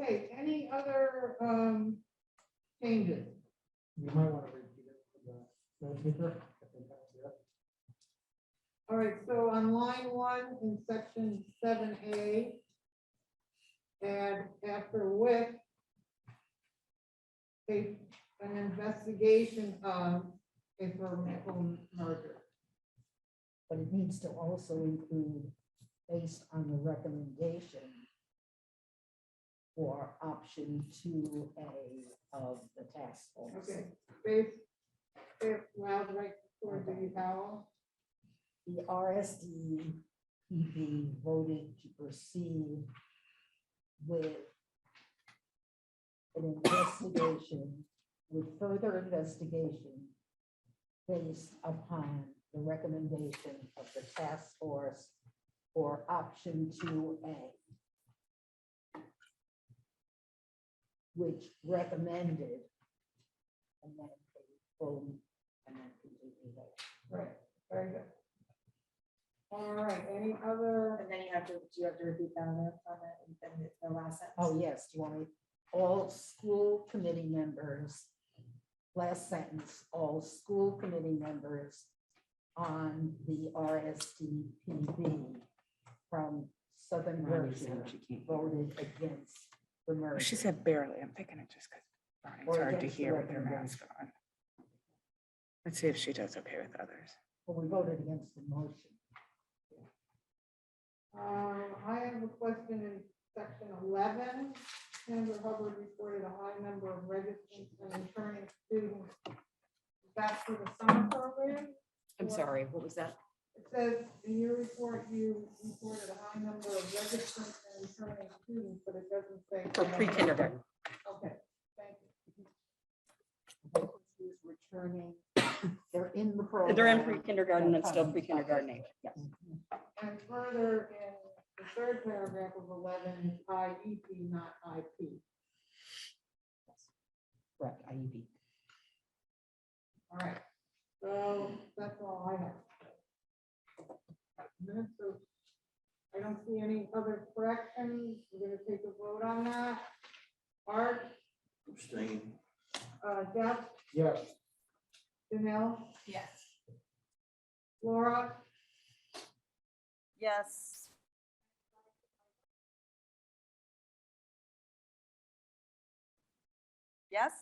Okay, any other changes? You might want to repeat it for the no speaker. I think that was it. All right, so on line 1 in section 7A, and after with an investigation of a formidable merger. But it needs to also include, based on the recommendation for option 2A of the task force. Okay, space, loud, right, for the Powell. The R.S.D. PD voted to proceed with an investigation, with further investigation based upon the recommendation of the task force for option 2A, which recommended and then full and then completely vote. Right, very good. All right, any other? And then do you have to repeat that on the last sentence? Oh, yes, do you want me, all school committee members, last sentence, all school committee members on the R.S.D. PD from Southern Berkshire voted against the merger. She said barely. I'm thinking it just because it's Or hard to against the hear with her recommendation. mask on. Let's see if she does okay with others. Well, we voted against the motion. I have a question in section 11. Senator Hubbard reported a high number of registrants and returning students. That's for the summer program. I'm sorry, what was that? It says in your report, you reported a high number of registrants and returning students, but it doesn't say. For pre-kindergarten. Okay, thank you. Who's returning, they're in the program. They're in pre-kindergarten and still pre-kindergarten age. Yes. And further in the third paragraph of 11, IEP, not IP. Correct, IUB. All right, so that's all I have. Minutes, so I don't see any other corrections. We're gonna take a vote on that. Art, Abstain. Jeff, Yes. Janelle, Yes. Laura, Yes. Yes.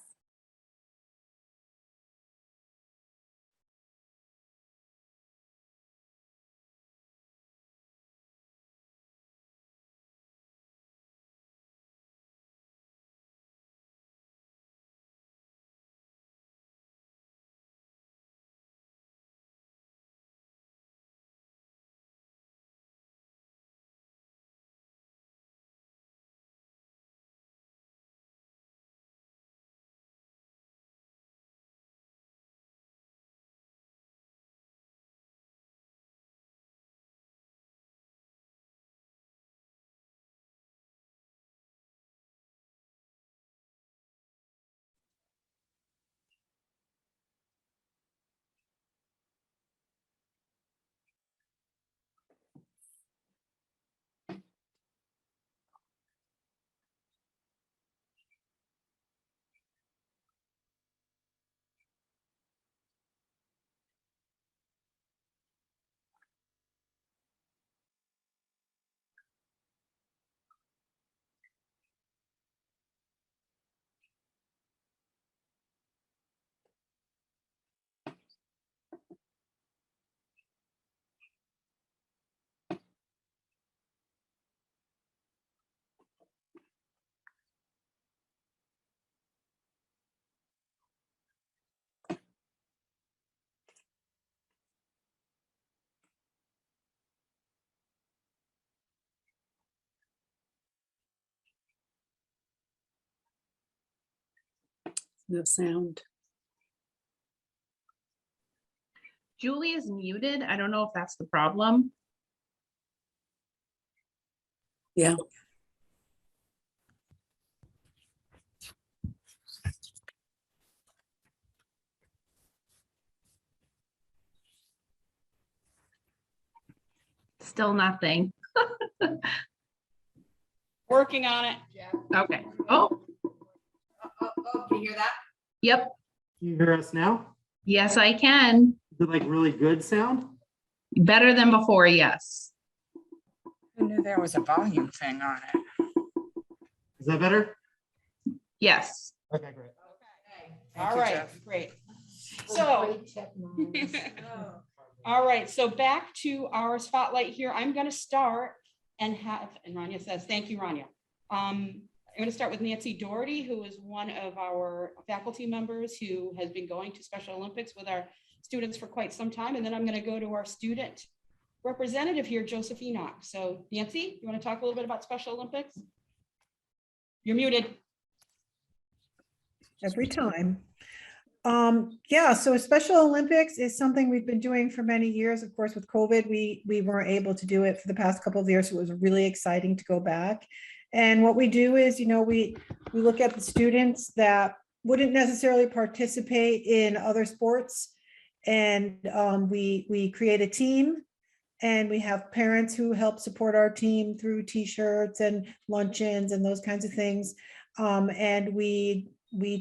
No sound. Julie is muted. I don't know if that's the problem. Yeah. Still nothing. Working on it. Okay. Oh, Can you hear that? yep. Can you hear us now? Yes, I can. Is it like really good sound? Better than before, yes. Who knew there was a volume thing on it? Is that better? Yes. Okay, great. Thank All you, right, Jeff. great. So, Great technology. all right, so back to our spotlight here. I'm gonna start and Rania says, thank you, Rania. I'm gonna start with Nancy Doherty, who is one of our faculty members who has been going to Special Olympics with our students for quite some time. And then I'm gonna go to our student representative here, Joseph Enoch. So Nancy, you wanna talk a little bit about Special Olympics? You're muted. Every time. Yeah, so Special Olympics is something we've been doing for many years. Of course, with COVID, we weren't able to do it for the past couple of years, so it was really exciting to go back. And what we do is, we look at the students that wouldn't necessarily participate in other sports, and we create a team, and we have parents who help support our team through T-shirts and luncheons and those kinds of things. And we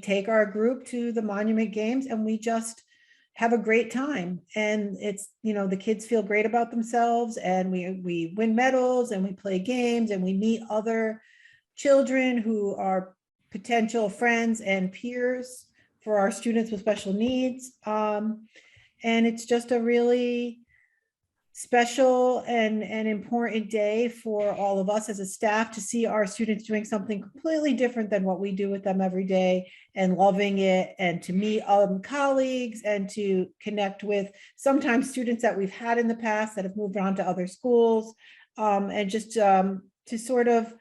take our group to the Monument Games, and we just have a great time. And it's, the kids feel great about themselves, and we win medals, and we play games, and we meet other children who are potential friends and peers for our students with special needs. And it's just a really special and important day for all of us as a staff to see our students doing something completely different than what we do with them every day, and loving it, and to meet colleagues, and to connect with sometimes students that we've had in the past that have moved on to other schools, and just to sort of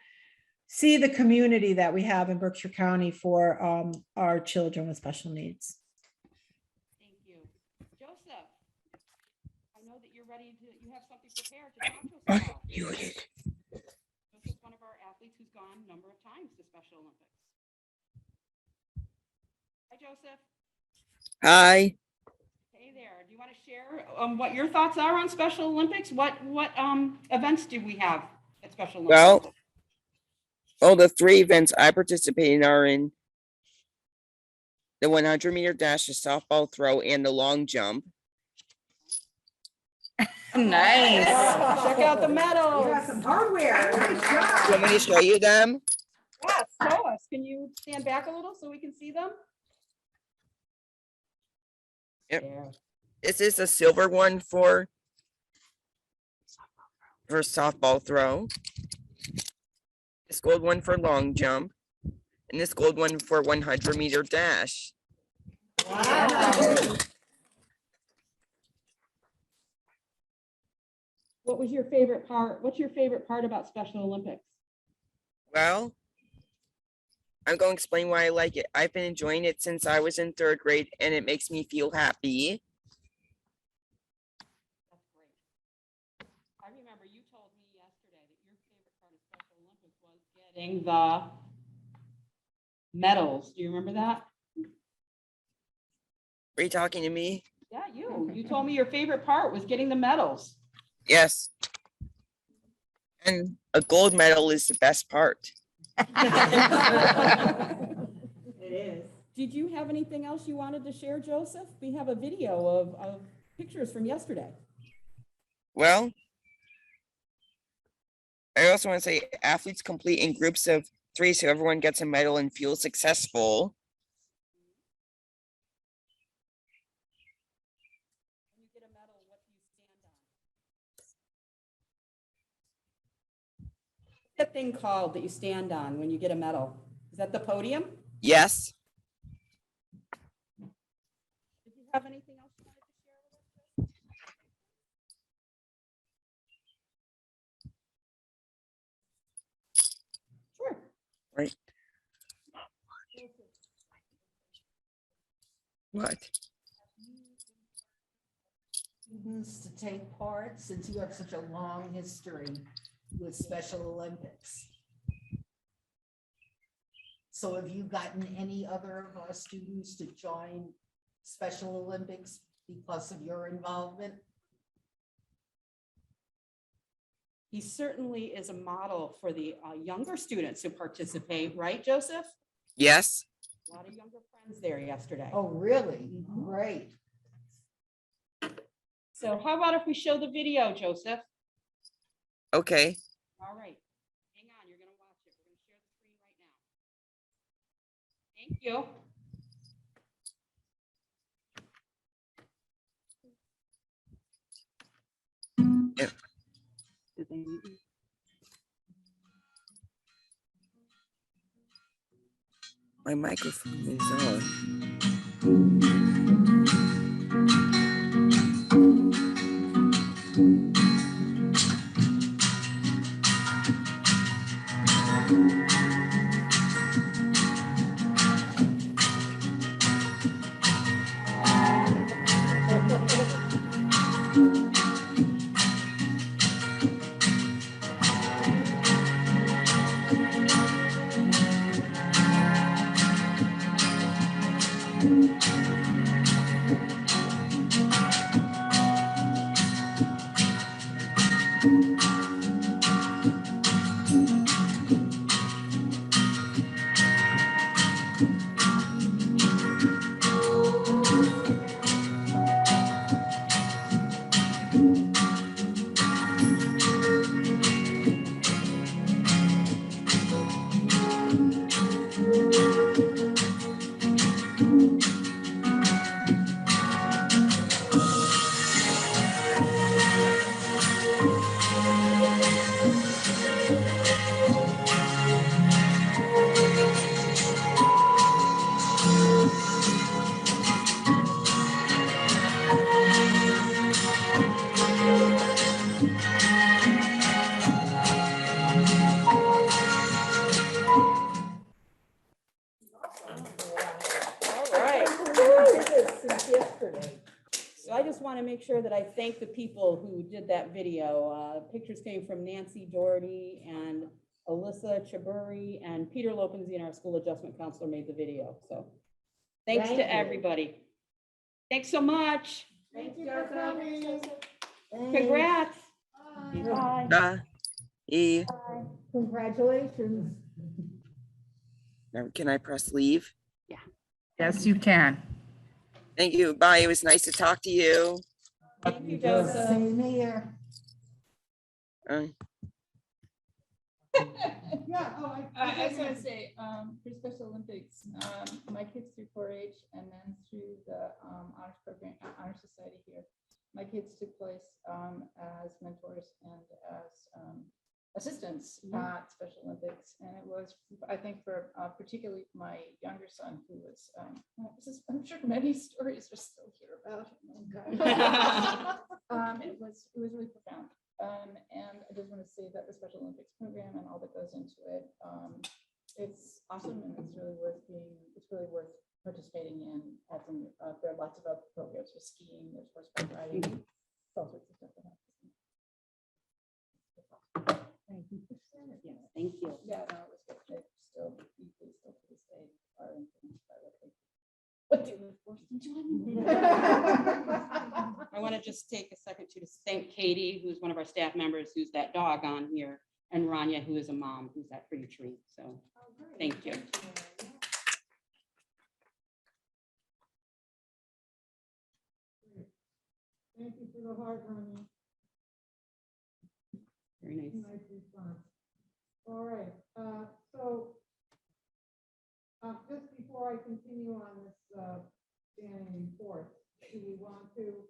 see the community that we have in Berkshire County for our children with special needs. Thank you. Joseph, I know that you're ready to, you have something prepared to talk to us about. Joseph's one of our athletes who's gone a number of times to Special Olympics. Hi, Joseph. Hi. Hey there. Do you want to share what your thoughts are on Special Olympics? What events do we have at Special Olympics? Well, all the 3 events I participate in are in the 100-meter dash, the softball throw, and the long jump. Nice. Check out the medals. You have some hardware. Nice You job. want me to show you them? Yes, show us. Can you stand back a little so we can see them? Yep. There. This is a silver one for softball throw. This gold one for long jump, and this gold one for 100-meter dash. Wow. What was your favorite part? What's your favorite part about Special Olympics? Well, I'm going to explain why I like it. I've been enjoying it since I was in 3rd grade, and it makes me feel happy. That's great. I remember you told me yesterday that your favorite part of Special Olympics was getting the medals. Do you remember that? Are you talking to me? Yeah, you. You told me your favorite part was getting the medals. Yes. And a gold medal is the best part. It is. Did you have anything else you wanted to share, Joseph? We have a video of pictures from yesterday. Well, I also want to say athletes complete in groups of 3 so everyone gets a medal and feels successful. When you get a medal, what do you stand on? What's that thing called that you stand on when you get a medal? Is that the podium? Yes. Did you have anything else you wanted to share with us? Sure. Right. What? Students to take part, since you have such a long history with Special Olympics. So have you gotten any other of our students to join Special Olympics because of your involvement? he certainly is a model for the younger students who participate, right, Joseph? Yes, A lot of younger friends there yesterday. Oh, really? Great. So how about if we show the video, Joseph? okay. All right, hang on, you're gonna watch it. We're gonna share the screen right now. Thank you. My microphone is on. All right. Since yesterday. So I just want to make sure that I thank the people who did that video. Pictures came from Nancy Doherty and Alyssa Chaburi, and Peter Lopenzine, our school adjustment counselor, made the video. So thanks Thank to you. everybody. Thanks so much. Thank you for coming. Congrats. Bye. Bye. E. Congratulations. Now, can I press leave? Yes, you can. Thank you. Bye. It was nice to talk to you. Thank you, Joseph. Same here. Uh, Yeah, oh, I just want to say, for Special Olympics, my kids through 4-H and then through the honors program, honor society here, my kids took place as mentors and as assistants at Special Olympics, and it was, I think, for particularly my younger son, who was, I'm sure many stories are still here about him. It was really profound. And I just want to say that the Special Olympics program and all that goes into it, it's awesome, and it's really worth participating in. There are lots of other programs for skiing, there's horseback riding, all sorts of stuff that happens. Thank you for sharing. Yes, thank you. Yeah, no, it was good. They still to this day are influenced by what they were forced into. I want to just take a second to thank Katie, who's one of our staff members, who's that dog on here, and Rania, who is a mom, who's that pretty tree. So thank you. Thank you for the heart, Ronnie. Very nice. Nice response. All right, so just before I continue on this standing report, do you want to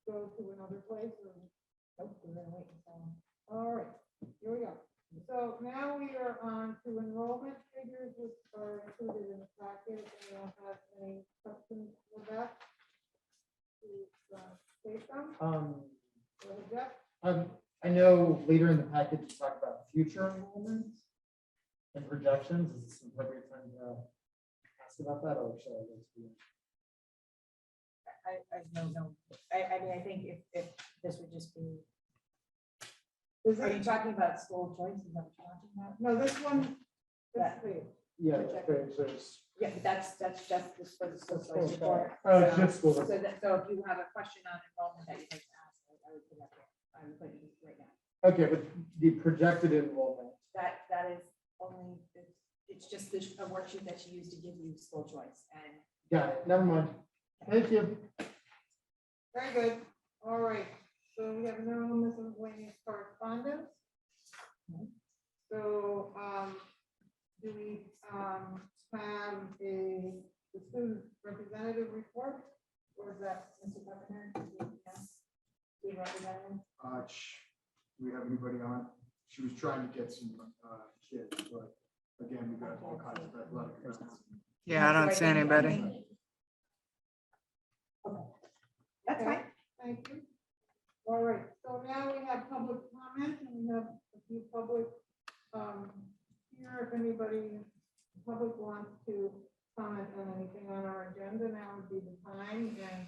go to another place or? Nope, we're gonna wait until. All right, here we go. So now we are on to enrollment figures, which are included in the packet. Anyone have any questions with that? Say some. Go ahead, Jeff. I know later in the package, you talk about future enrollments and projections. Is this an appropriate time to ask about that, or should I wait to the end? I don't know. I mean, I think if this would just be. Is Are you it, talking about school choice? Is that what you're talking about? no, this one, That- this page. Yeah, Projections. there's. Yeah, but that's just for the school choice report. Oh, it's just school. So if you have a question on enrollment that you'd like to ask, I would put that there. I would put it right now. Okay, but the projected enrollment, That is only, it's just a worksheet that you use to give you school choice and. got it, never mind. Thank you. Very good. All right. So we have no miscellaneous correspondence. So, do we, have the student representative report? Or is that Mr. Buckner? Student representative? Do we have anybody on? She was trying to get some kids, but again, we got all kinds of athletic events. Yeah, I don't see anybody. That's fine. Thank you. All right, so now we have public comment, and we have a few public, here, if anybody, public wants to comment on anything on our agenda, now would be the time, and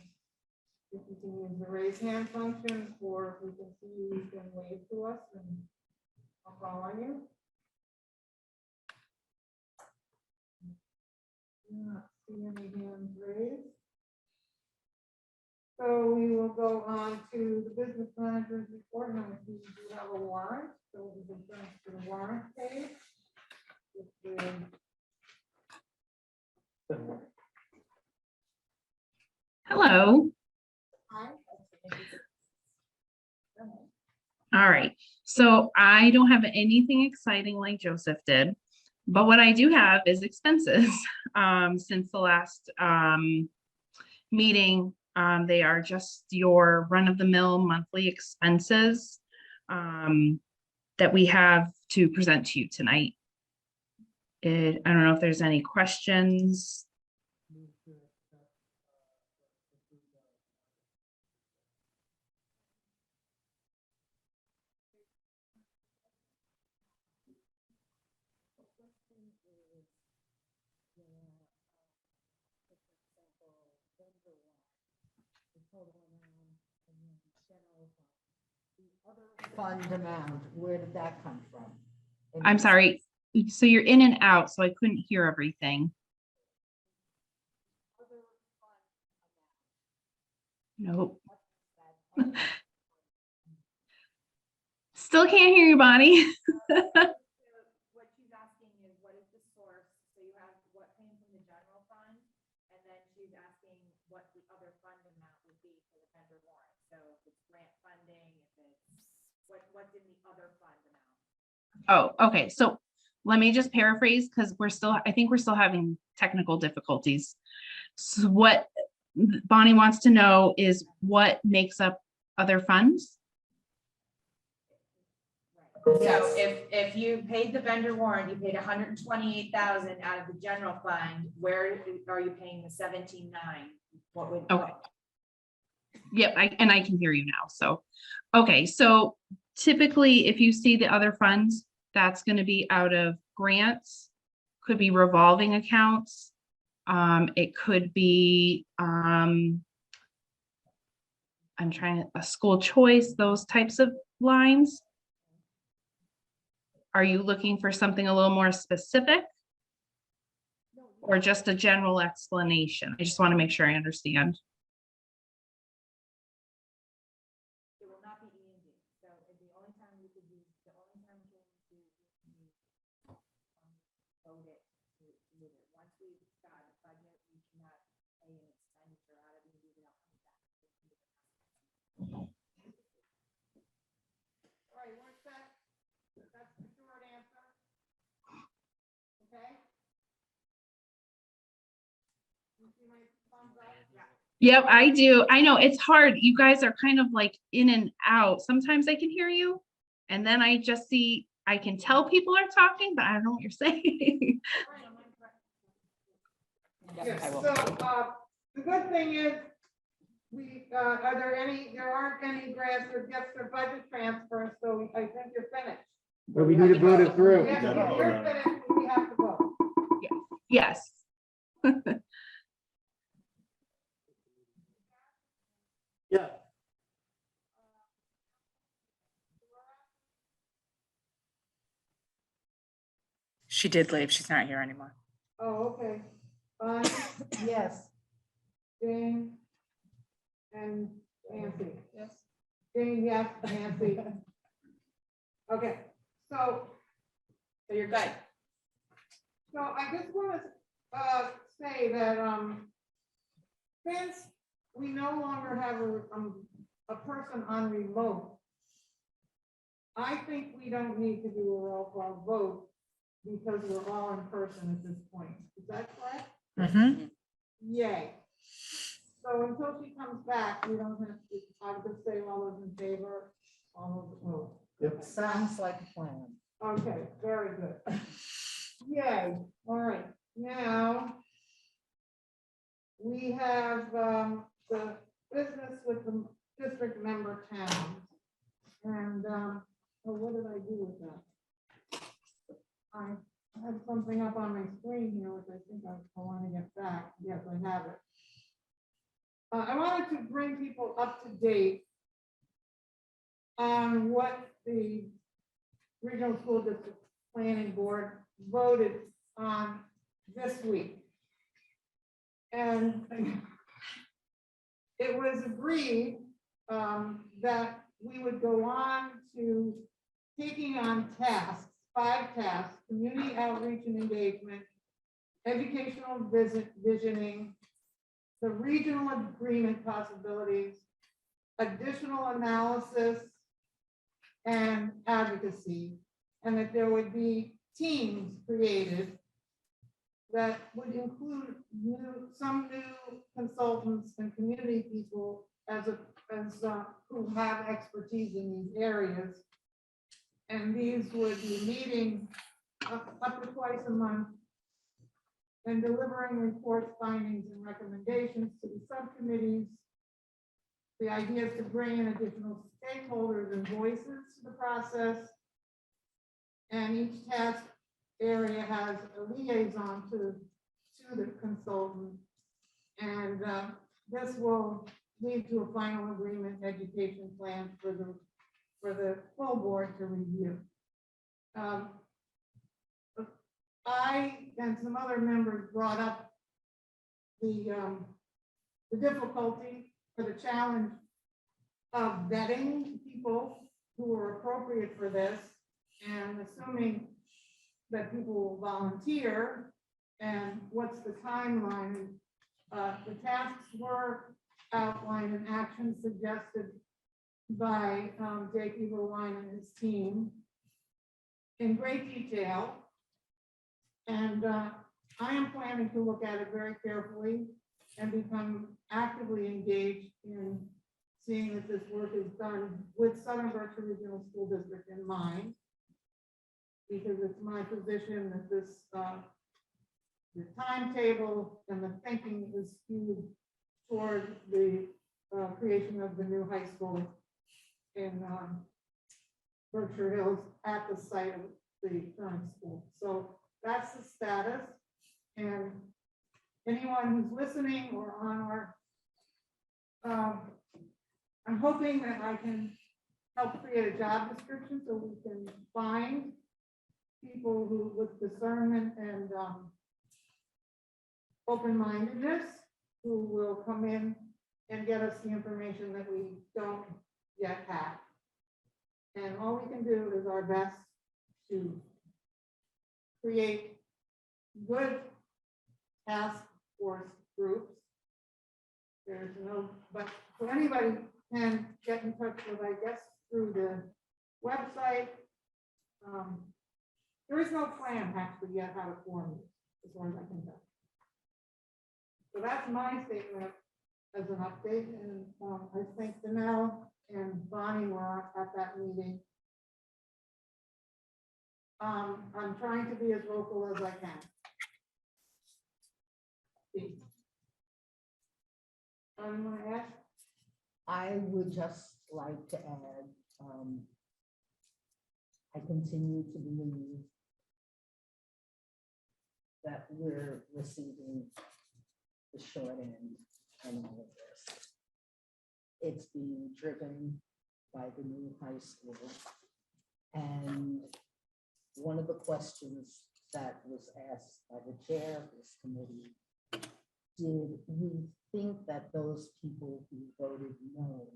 if you can use the raise hand function, or if we can see you, you can wave to us, and I'll call on you. Not see any hands raised. So we will go on to the business manager's report, and I see we do have a warrant, so we can turn to the warrant page. Which is- Hello. Hi. All right. So I don't have anything exciting like Joseph did, but what I do have is expenses. Since the last meeting, they are just your run-of-the-mill monthly expenses that we have to present to you tonight. I don't know if there's any questions. Fund amount, where did that come from? I'm sorry. So you're in and out, so I couldn't hear everything. Nope. Still can't hear you, Bonnie. What she's asking is, what is the source? So you have what came from the general fund, and then she's asking what the other fund amount would be for the vendor warrant. So if it's grant funding, if it's, what's in the other fund amount? Oh, okay. So let me just paraphrase because I think we're still having technical difficulties. So what Bonnie wants to know is what makes up other funds? So if you paid the vendor warrant, you paid 128,000 out of the general fund, where are you paying the 17.9? What would? Okay. Yep, I can hear you now. So, okay. So typically if you see the other funds, that's going to be out of grants, could be revolving accounts. It could be, I'm trying a school choice, those types of lines. Are you looking for something a little more specific? Or just a general explanation? I just want to make sure I understand. It will not be E&D. So the only time we could use, the only time we can do vote it to move it. Once we've got a budget, we cannot pay an expenditure out of E&D without coming back. All right, what's that? That's the short answer. Okay? You see my thumbs up? Yeah. Yep, I do. I know it's hard. You guys are kind of like in and out. Sometimes I can hear you and then I just see, I can tell people are talking, but I don't know what you're saying. Yes, so, the good thing is, there aren't any grants or gifts or budget transfers, so I think you're finished. But we need to vote it through. Yeah, if you're finished, we have to vote. Yes. Yeah. She did leave. She's not here anymore. Oh, okay. Bonnie, Yes. Jane, and Nancy. Yes. Jane, yes, Nancy. Okay, so, So you're good. so I just want to say that, since we no longer have a person on remote, I think we don't need to do a roll call vote because we're all in person at this point. Is that correct? Mhm. Yay. So until she comes back, we don't have to, I would just say all those in favor, all those opposed. Sounds like a plan. Okay, very good. Yay, all right, now we have the business with the district member towns. And, what did I do with that? I had something up on my screen here, which I think I want to get back. Yes, I have it. I wanted to bring people up to date on what the Regional School District Planning Board voted on this week. And it was agreed that we would go on to taking on tasks, 5 tasks: community outreach and engagement, educational visioning, the regional agreement possibilities, additional analysis, and advocacy, and that there would be teams created that would include some new consultants and community people who have expertise in these areas. And these would be meeting up to twice a month and delivering reports, findings, and recommendations to the subcommittees. The idea is to bring in additional stakeholders and voices to the process. And each task area has a liaison to the consultant. And this will lead to a final agreement education plan for the full board to review. I and some other members brought up the difficulty or the challenge of vetting people who are appropriate for this, and assuming that people will volunteer, and what's the timeline. The tasks were outlined and actions suggested by Jake Eberwein and his team in great detail. And I am planning to look at it very carefully and become actively engaged in seeing that this work is done with Southern Berkshire Regional School District in mind, because it's my position that this the timetable and the thinking is skewed toward the creation of the new high school in Berkshire Hills at the site of the current school. So that's the status. And anyone who's listening or on our, I'm hoping that I can help create a job description so we can find people who with discernment and open-mindedness who will come in and get us the information that we don't yet have. And all we can do is our best to create good task force groups. There's no, but so anybody can get in touch with, I guess, through the website. There is no plan actually yet how to form this, as far as I can tell. So that's my statement as an update, and I think Danelle and Bonnie were at that meeting. I'm trying to be as vocal as I can. You want to add? I would just like to add, I continue to believe that we're receiving the short end in all of this. It's being driven by the new high school. And one of the questions that was asked by the chair of this committee, did we think that those people who voted no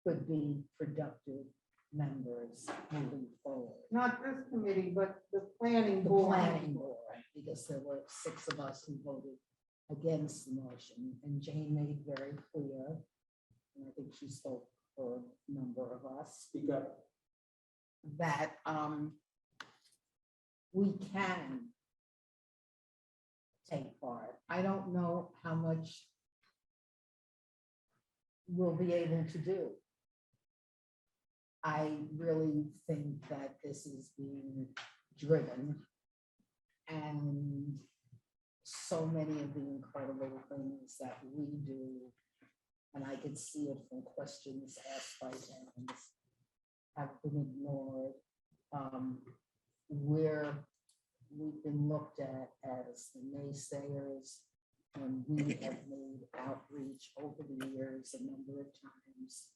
could be productive members moving forward. Not this committee, but the planning The board. planning board, because there were 6 of us who voted against the motion, and Jane made very clear, and I think she spoke for a number of us, Speak up. that we can take part. I don't know how much we'll be able to do. I really think that this is being driven, and so many of the incredible things that we do, and I could see it from questions asked by towns, have been ignored. Where we've been looked at as the naysayers, and we have made outreach over the years a number of times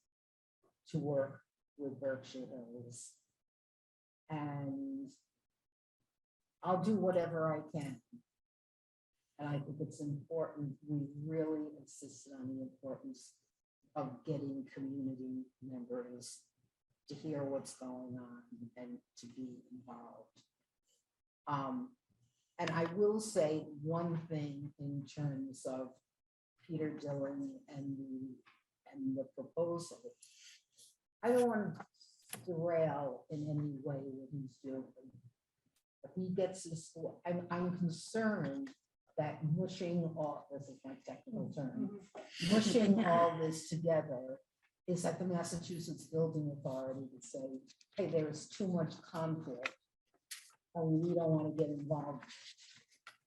to work with Berkshire Hills. And I'll do whatever I can. And I think it's important, we really insisted on the importance of getting community members to hear what's going on and to be involved. And I will say one thing in terms of Peter Dillon and the proposal. I don't want to derail in any way what he's doing. If he gets his school, I'm concerned that mushing all, this is my technical term, mushing all this together is like the Massachusetts Building Authority would say, hey, there's too much conflict and we don't want to get involved.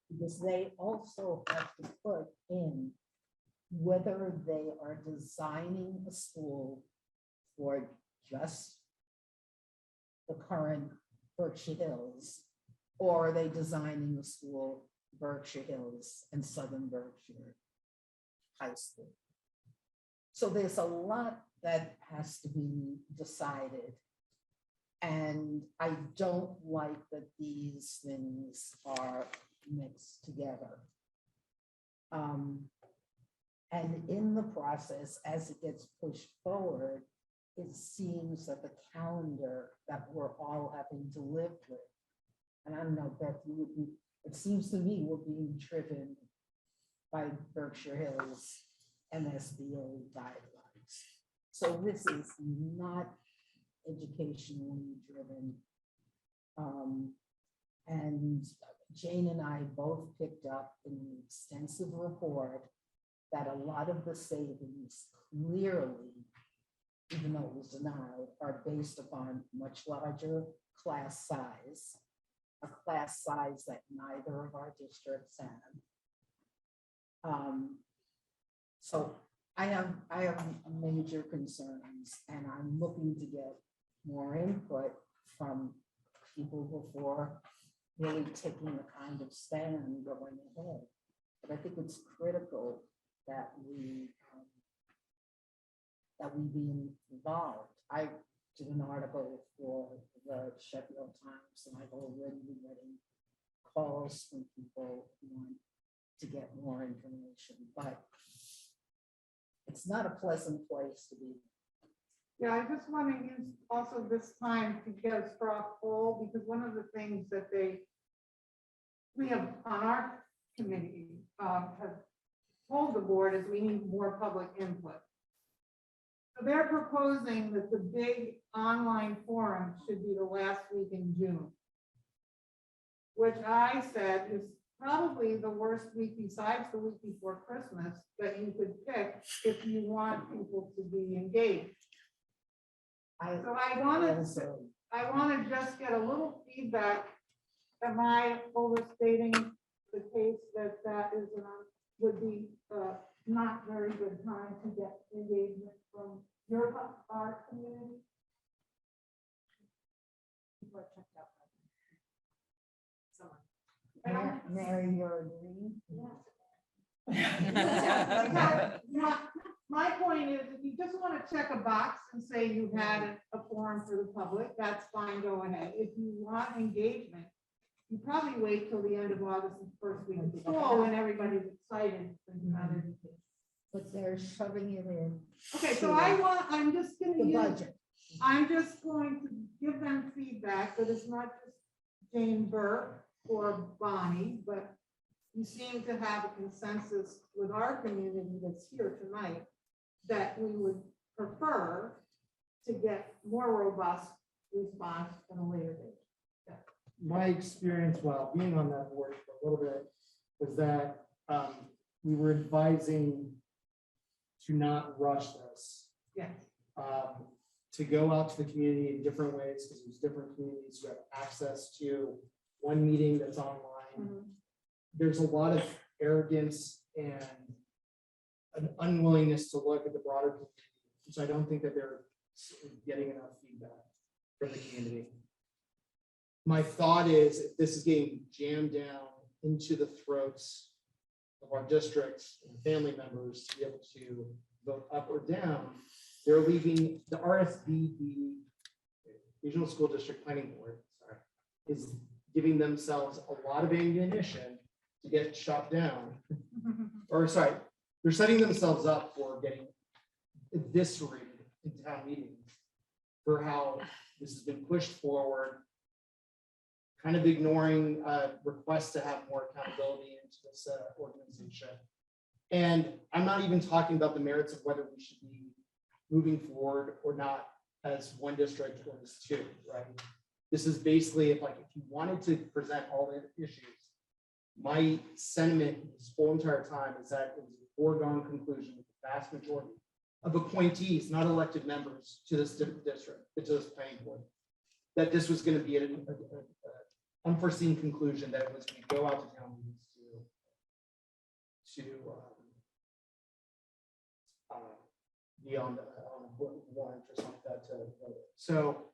Because they also have to put in whether they are designing a school for just the current Berkshire Hills, or are they designing a school Berkshire Hills and Southern Berkshire High School? So there's a lot that has to be decided. And I don't like that these things are mixed together. And in the process, as it gets pushed forward, it seems that the calendar that we're all having to live with, and I don't know, Beth, you would be, it seems to me we're being driven by Berkshire Hills MSBA guidelines. So this is not educationally driven. And Jane and I both picked up in an extensive report that a lot of the savings clearly, even though it was denied, are based upon much larger class size, a class size that neither of our districts have. So I have major concerns, and I'm looking to get more input from people before really taking the kind of stand going ahead. But I think it's critical that we be involved. I did an article for the Sheffield Times, and I've already been getting calls from people who want to get more information, but it's not a pleasant place to be. Yeah, I just want to use also this time to get a straw poll, because one of the things that we have on our committee have told the board is we need more public input. So they're proposing that the big online forum should be the last week in June, which I said is probably the worst week besides the week before Christmas that you could pick if you want people to be engaged. So I want to just get a little feedback. Am I overstating the case that that is would be not very good time to get engagement from our community? People are checked out. Mary, you're agreeing? My point is, if you just want to check a box and say you had a forum for the public, that's fine, go ahead. If you want engagement, you probably wait till the end of August and first week of school when everybody's excited. But they're shoving it in. Okay, so I'm just gonna The use, budget. I'm just going to give them feedback, but it's not just Jane Burke or Bonnie, but you seem to have a consensus with our community that's here tonight that we would prefer to get more robust response at a later date. My experience while being on that board for a little bit was that we were advising to not rush this, Yes. to go out to the community in different ways, because there's different communities who have access to one meeting that's online. There's a lot of arrogance and an unwillingness to look at the broader community, which I don't think that they're getting enough feedback from the community. My thought is, if this is getting jammed down into the throats of our districts and family members to be able to vote up or down, they're leaving the R.S.D, the Regional School District Planning Board, is giving themselves a lot of ammunition to get shut down. Or sorry, they're setting themselves up for getting eviscerated in town meetings for how this has been pushed forward, kind of ignoring requests to have more accountability into this organization. And I'm not even talking about the merits of whether we should be moving forward or not as one district or as two, right? This is basically if you wanted to present all the issues, my sentiment this whole entire time is that it was a foregone conclusion with the vast majority of appointees, not elected members to this district, to this planning board, that this was going to be an unforeseen conclusion, that it was going to go out to town meetings to be on the warrant or something like that to vote. So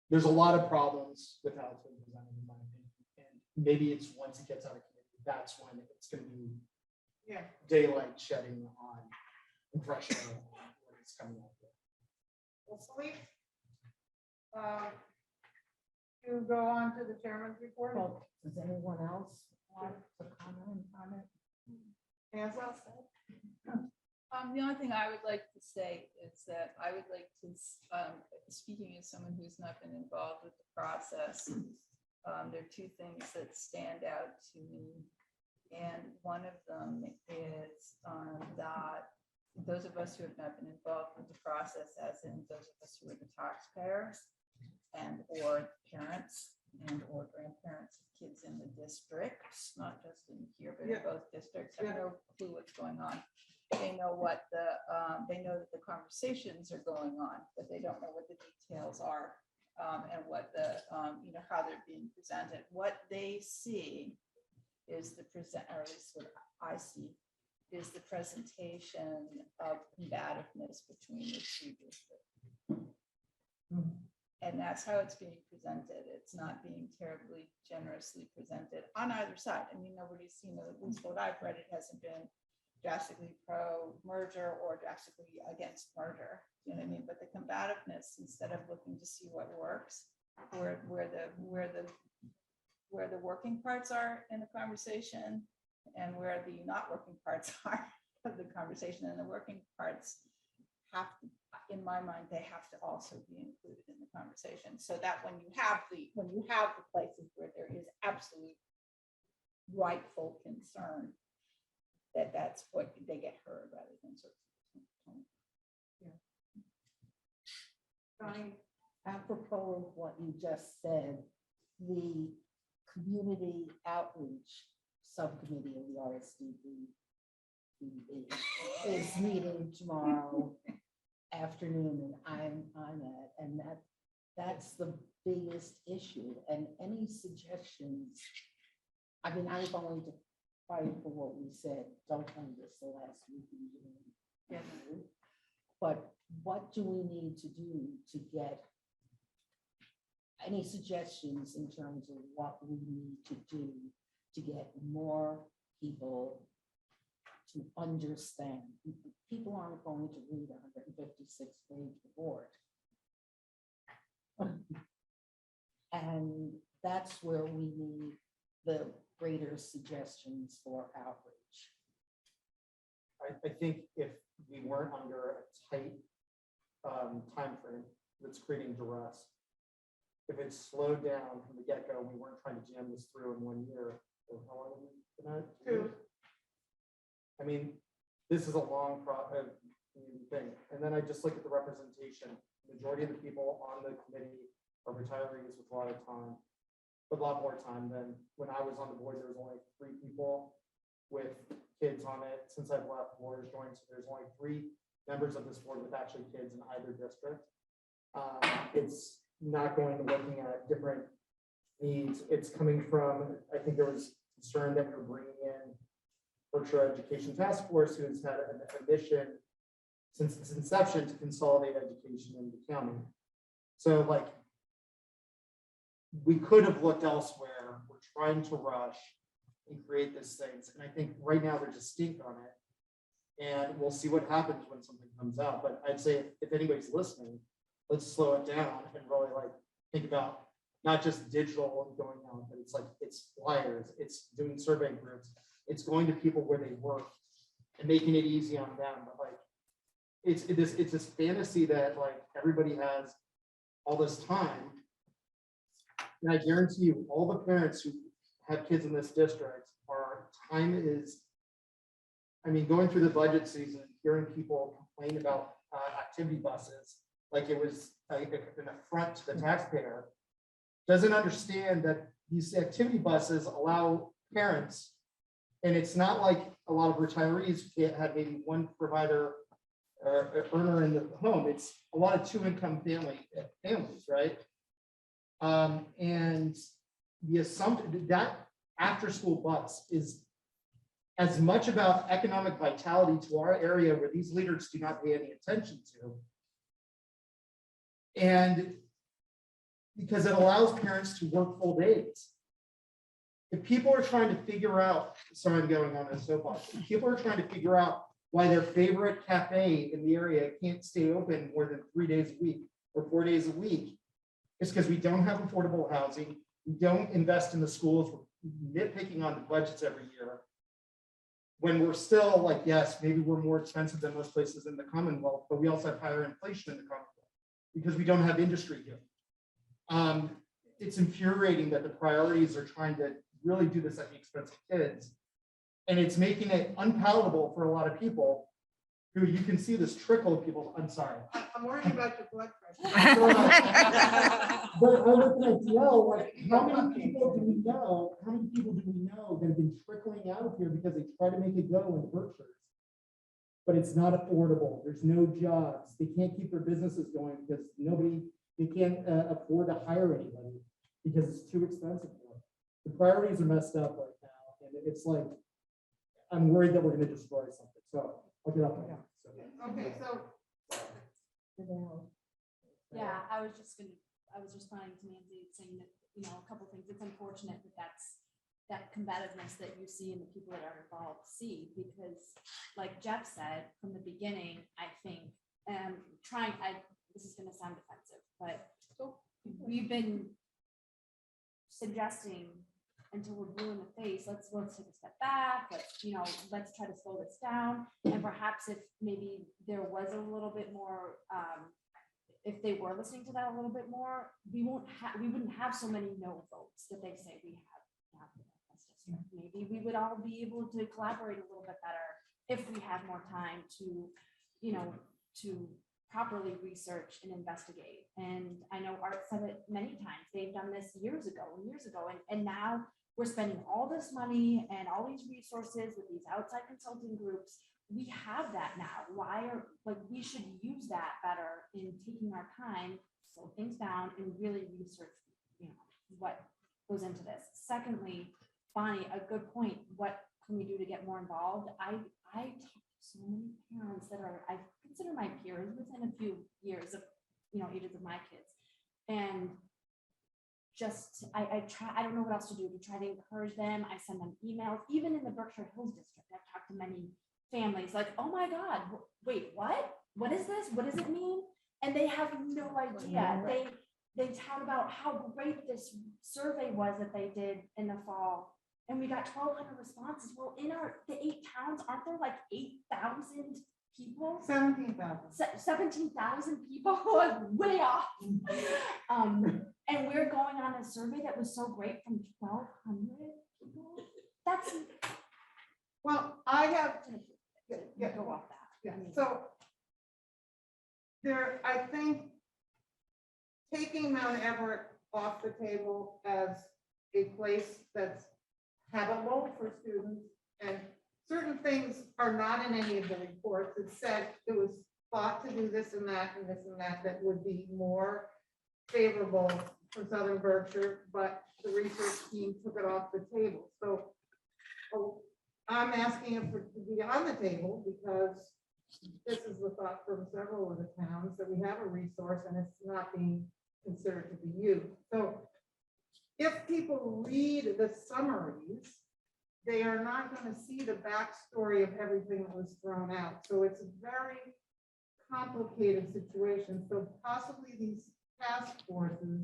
there's a lot of problems with how it's been presented, in my opinion. And maybe it's once it gets out of committee, that's when it's going to be daylight shedding on impression of what it's coming up with. Well, Philippe, to go on to the chairman's report. Well, does anyone else want to comment on it? Yes, The only thing I would like to say is that I would like to, speaking as someone who's not been involved with the process, there are two things that stand out to me. And one of them is that those of us who have not been involved with the process, as in those of us who are the taxpayers and or parents and or grandparents of kids in the districts, not just in here, but in both districts, have no clue what's going on. They know what they know that the conversations are going on, but they don't know what the details are and what how they're being presented. What they see is the or at least what I see, is the presentation of combativeness between the two districts. And that's how it's being presented. It's not being terribly generously presented on either side. I mean, nobody's seen it, at least what I've read, it hasn't been drastically pro merger or drastically against merger. You know what I mean? But the combativeness, instead of looking to see what works, where the working parts are in the conversation and where the not working parts are of the conversation, and the working parts have to, in my mind, they have to also be included in the conversation, so that when you have the places where there is absolute rightful concern, that's what they get heard rather than sort of. Apropos of what you just said, the community outreach subcommittee of the R.S.D is meeting tomorrow afternoon, and I'm on it, and that's the biggest issue. And any suggestions, I mean, I'm going to fight for what we said, don't end this the last week in June. But what do we need to do to get any suggestions in terms of what we need to do to get more people to understand? People aren't going to read 156-page report. And that's where we need the greater suggestions for outreach. I think if we weren't under a tight timeframe that's creating duress. If it's slowed down from the get-go, we weren't trying to jam this through in 1 year, or how long have we been at? 2 years? I mean, this is a long thing. And then I just look at the representation. Majority of the people on the committee are retirees with a lot of time, but a lot more time than when I was on the board. There was only 3 people with kids on it. Since I've left, the board has joined, so there's only 3 members of this board with actually kids in either district. It's not going to looking at different needs. It's coming from, I think there was concern that we're bringing in Berkshire Education Task Force, who's had a mission since its inception to consolidate education in the county. So like, we could have looked elsewhere. We're trying to rush and create these things. And I think right now there's a stink on it. And we'll see what happens when something comes out. But I'd say if anybody's listening, let's slow it down and really like think about not just digital going out, but it's like it's flyers, it's doing survey groups, it's going to people where they work and making it easy on them. But like it's this fantasy that like everybody has all this time. And I guarantee you, all the parents who have kids in this district, our time is, I mean, going through the budget season, hearing people complain about activity buses, like it was an affront to the taxpayer, doesn't understand that these activity buses allow parents, and it's not like a lot of retirees can't have maybe one provider or earner in the home. It's a lot of 2-income families, right? And the assumption that after-school bus is as much about economic vitality to our area where these leaders do not pay any attention to. And because it allows parents to work full days. If people are trying to figure out, sorry, I'm going on a soapbox. If people are trying to figure out why their favorite cafe in the area can't stay open more than 3 days a week or 4 days a week, it's because we don't have affordable housing. We don't invest in the schools. We're nitpicking on the budgets every year. When we're still like, yes, maybe we're more expensive than most places in the Commonwealth, but we also have higher inflation in the Commonwealth because we don't have industry here. It's infuriating that the priorities are trying to really do this at the expense of kids. And it's making it unpalatable for a lot of people who you can see this trickle of people. I'm sorry. I'm worried about your blood pressure. But I'm looking at DL, like, how many people do we know? How many people do we know that have been trickling out of here because they try to make it go in Berkshire? But it's not affordable. There's no jobs. They can't keep their businesses going because they can't afford to hire anybody because it's too expensive for them. The priorities are messed up right now. And it's like, I'm worried that we're going to destroy something. So I'll get off my hand. Okay, so Yeah, I was responding to Nancy saying that, a couple things. It's unfortunate that that's that combativeness that you see and the people that are involved see, because like Jeff said from the beginning, I think, this is gonna sound defensive, but we've been suggesting until we're blue in the face, let's take a step back, let's try to slow this down. And perhaps if maybe there was a little bit more, if they were listening to that a little bit more, we wouldn't have so many no votes that they say we have. Maybe we would all be able to collaborate a little bit better if we had more time to, to properly research and investigate. And I know Art said it many times. They've done this years ago, and now we're spending all this money and all these resources with these outside consulting groups. We have that now. We should use that better in taking our time, slow things down, and really research, what goes into this. Secondly, Bonnie, a good point. What can we do to get more involved? I talk to so many parents that I consider my peers within a few years of, ages of my kids. And just, I don't know what else to do to try to encourage them. I send them emails, even in the Berkshire Hills district. I've talked to many families like, oh my God, wait, what? What is this? What does it mean? And they have no idea. They tout about how great this survey was that they did in the fall. And we got 1,200 responses. Well, in the 8 towns, aren't there like 8,000 people. 17,000. 17,000 people, way off. And we're going on a survey that was so great from 1,200 people. That's Well, I have, yeah, go off that. yeah, so there, I think taking Mount Everett off the table as a place that's habitable for students, and certain things are not in any of the reports. It said it was thought to do this and that and this and that that would be more favorable for Southern Berkshire, but the research team took it off the table. So I'm asking it to be on the table because this is the thought from several of the towns, that we have a resource and it's not being considered to be used. So if people read the summaries, they are not going to see the backstory of everything that was thrown out. So it's a very complicated situation. So possibly these task forces,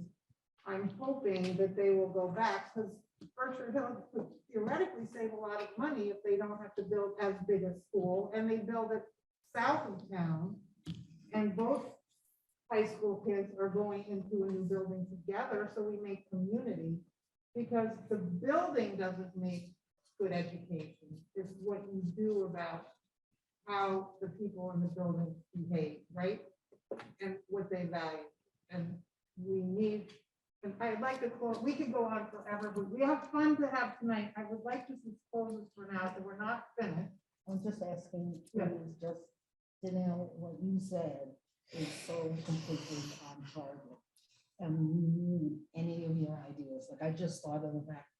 I'm hoping that they will go back, because Berkshire Hill could theoretically save a lot of money if they don't have to build as big a school, and they build it south of town, and both high school kids are going into a new building together, so we make community, because the building doesn't make good education. It's what you do about how the people in the building behave, right? And what they value. And we need, and I'd like to close, we could go on forever, but we have fun to have tonight. I would like to close this for now, so we're not finished. I'm just asking, Yeah. please, just, what you said is so completely on target. And we need any of your ideas. Like, I just thought of the fact,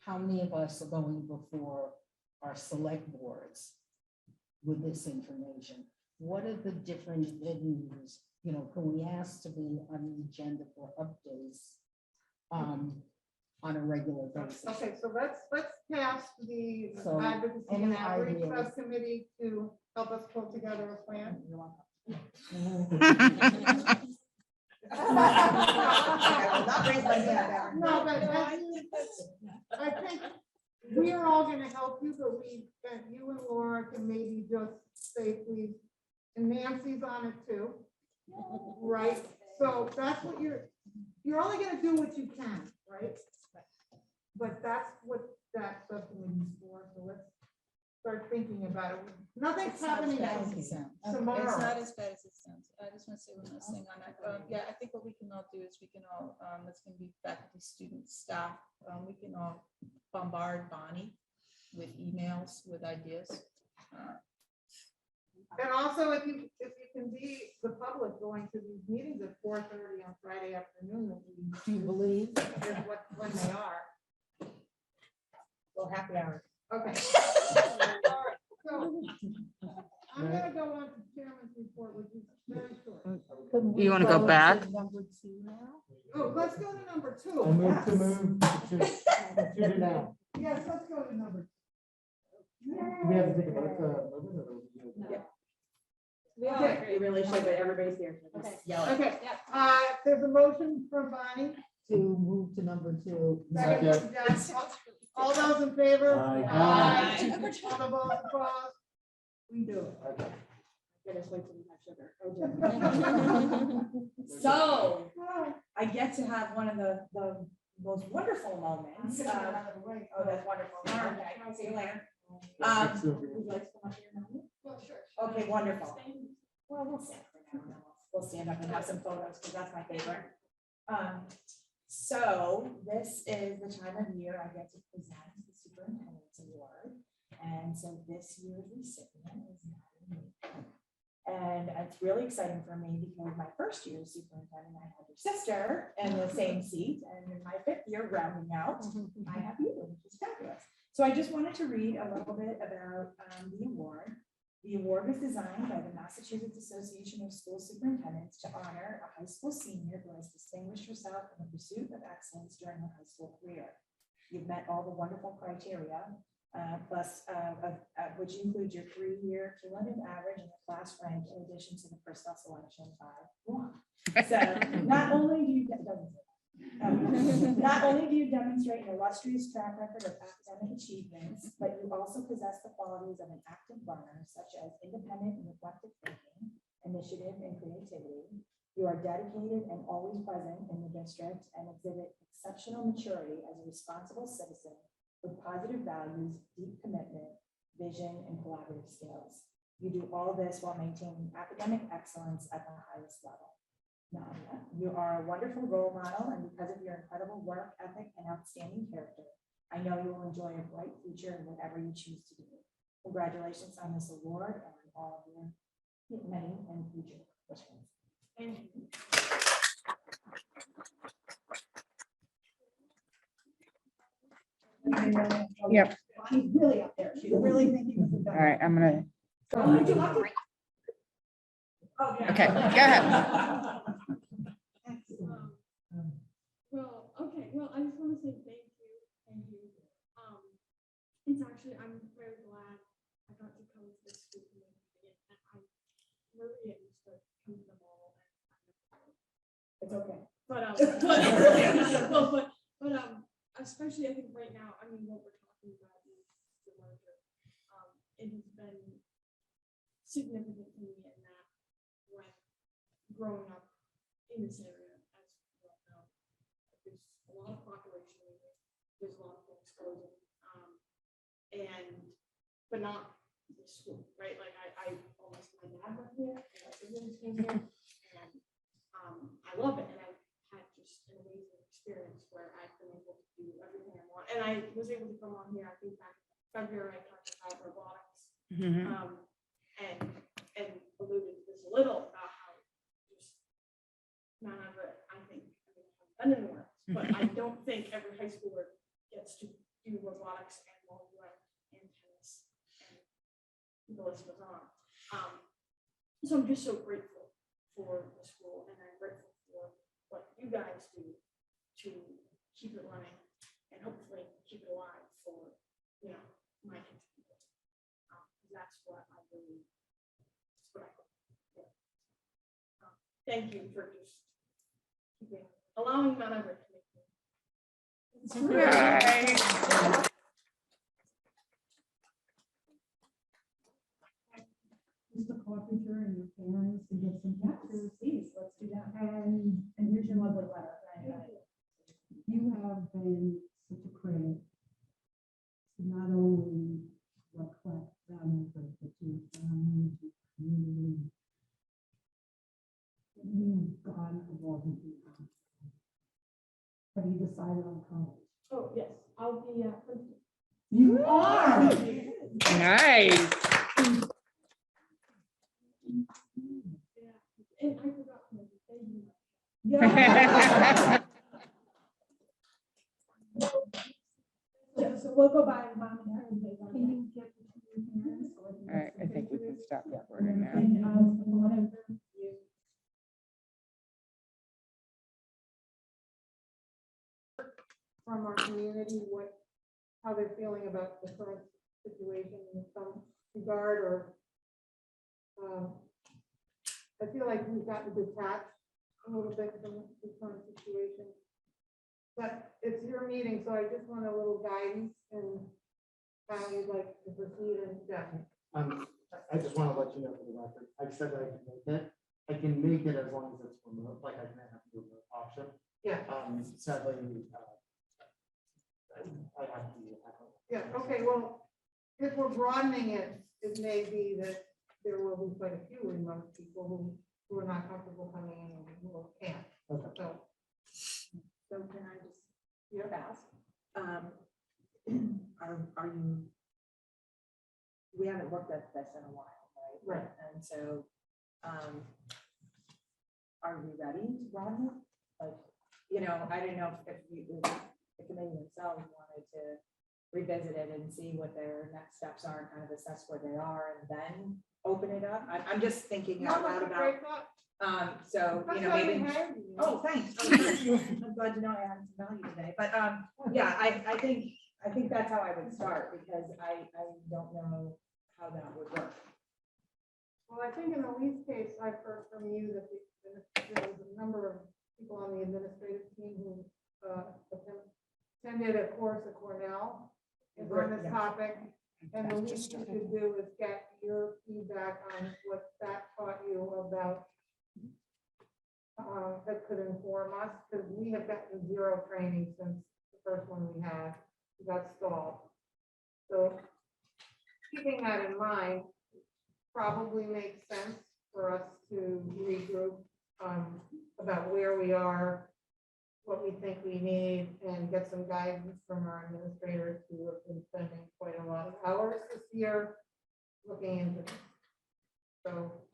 how many of us are going before our select boards with this information? What are the different venues? You know, can we ask to be on the agenda for updates on a regular basis? Okay, so let's task the So, advocacy any and outreach ideas? subcommittee to help us pull together a plan. I will not raise my hand there. No, but I think we are all gonna help you, but you and Laura can maybe just say, please, and Nancy's on it too. Right, so that's what you're only gonna do what you can, right? But that's what that subcommittee's for, so let's start thinking about it. Nothing's happening tomorrow. It's not as bad as it sounds. I just want to say one last thing on that. Yeah, I think what we can all do is we can all, it's going to be faculty, students, staff. We can all bombard Bonnie with emails with ideas. And also, if you can be the public going to these meetings at 4:30 on Friday afternoon, Do you believe? is when they are. Well, happy hour. Okay. All right, so I'm gonna go on to chairman's report, which is very short. You wanna go back? Number 2 now? Oh, let's go to number I 2. move to now. Yes, let's go to number 2. Do we have to take a vote? Moving, or we do it? Okay. We really should, but everybody's here. Okay. Yell. Okay, there's a motion from Bonnie. To move to number 2. Second from Jess. All those in favor? Aye. Aye. All those opposed? We do it. Okay. So I get to have one of the most wonderful moments. Oh, that's wonderful. Okay, see you later. Would you like to come up here now? Well, sure. Okay, wonderful. Well, we'll stand for now. We'll stand up and have some photos because that's my favorite. So this is the time of year I get to present the Superintendent's Award. And so this year's recipient is Natalie. And it's really exciting for me because my first year as superintendent, I had your sister in the same seat, and in my 5th year rounding out, I have you, which is fabulous. So I just wanted to read a little bit about the award. The award was designed by the Massachusetts Association of School Superintendents to honor a high school senior who has distinguished herself in the pursuit of excellence during her high school career. You've met all the wonderful criteria, plus which includes your 3-year cumulative average and the class rank, in addition to the personal selection by one. So not only do you get, Not only do you demonstrate an illustrious track record of academic achievements, but you also possess the qualities of an active learner, such as independent and reflective thinking, initiative, and creativity. You are dedicated and always present in the district and exhibit exceptional maturity as a responsible citizen with positive values, deep commitment, vision, and collaborative skills. You do all this while maintaining academic excellence at the highest level. Nadia, you are a wonderful role model, and because of your incredible work ethic and outstanding character, I know you will enjoy a bright future in whatever you choose to do. Congratulations on this award and on all of your many and future accomplishments. Thank you. Yep. She's really up there. She's really thinking of the. All right, I'm gonna, Oh, yeah. okay, go ahead. Well, okay, well, I just want to say thank you. It's actually, I'm very glad I got to come to this school committee meeting, and I'm really used to coming to them all. It's okay. But especially I think right now, I mean, what we're talking about is the merger. It has been significant to me in that when growing up in this area, as you all know, there's a lot of population movement, there's a lot of things closing, but not the school, right? Like I almost, my dad went here, and my siblings came here, and I love it, and I've had just an amazing experience where I've been able to do everything I want, and I was able to come on here, I think back in February, I talked about robotics, and alluded to this a little about how just none of it, I think, I've done in the works, but I don't think every high schooler gets to do robotics and volleyball and tennis, and the list goes on. So I'm just so grateful for the school, and I'm grateful for what you guys do to keep it running and hopefully keep it alive for, you know, my kids. That's what I really, that's what I hope. Yeah. Thank you for just keeping, allowing Mount Everett to make me. Here's the coffee jar and your parents to get some pictures. Please, let's do that. And here's your lovely letter. You have been such a credit to not only reflect values of the two families, the community. You've gone above and beyond. Have you decided on college? Oh, yes, I'll be, You are. Nice. and I forgot to thank you. Yeah. So we'll go by mom and dad. Can you get the two hands? All right, I think we can stop recording now. And, From our community, how they're feeling about the current situation in some regard, or I feel like we've gotten detached a little bit from the current situation. But it's your meeting, so I just want a little guidance and how you'd like to proceed, and I just want to let you know for the record, I said that I can make it. I can make it as long as it's remote, like I can have the remote option. yeah, Sadly, I have to. yeah, okay, well, if we're broadening it, it may be that there will be quite a few remote people who are not comfortable coming in and who can't. Okay. So can I just ask, are you, we haven't looked at this in a while, right? Right. And so, are we ready to broaden it? Like, you know, I didn't know if the committee themselves wanted to revisit it and see what their next steps are and kind of assess where they are and then open it up. I'm just thinking out loud about, so, you know, maybe. Oh, thanks. I'm glad to know I added some value today, but, yeah, I think that's how I would start, because I don't know how that would work. Well, I think in the least case, I've heard from you that there was a number of people on the administrative team who attended a course at Cornell is on this topic. And the least you could do is get your feedback on what that taught you about that could inform us, because we have gotten zero training since the first one we had, we got stalled. So keeping that in mind, probably makes sense for us to regroup about where we are, what we think we need, and get some guidance from our administrators who have been spending quite a lot of hours this year looking into this. So,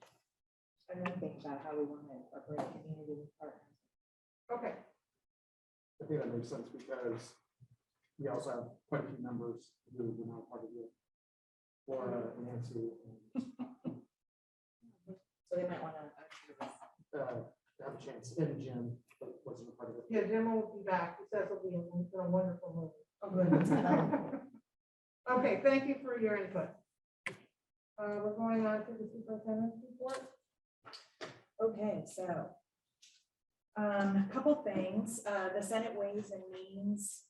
And then think about how we want to incorporate community partners. okay, I think that makes sense because we also have quite a few members who were not part of it. Laura, Nancy, So they might want to. and have a chance, and Jim but wasn't a part of it. yeah, Jim will be back. He says it'll be a wonderful Oh, movie. Okay, thank you for your input. We're going on to the superintendent's report. Okay, so a couple things. The Senate Ways and Means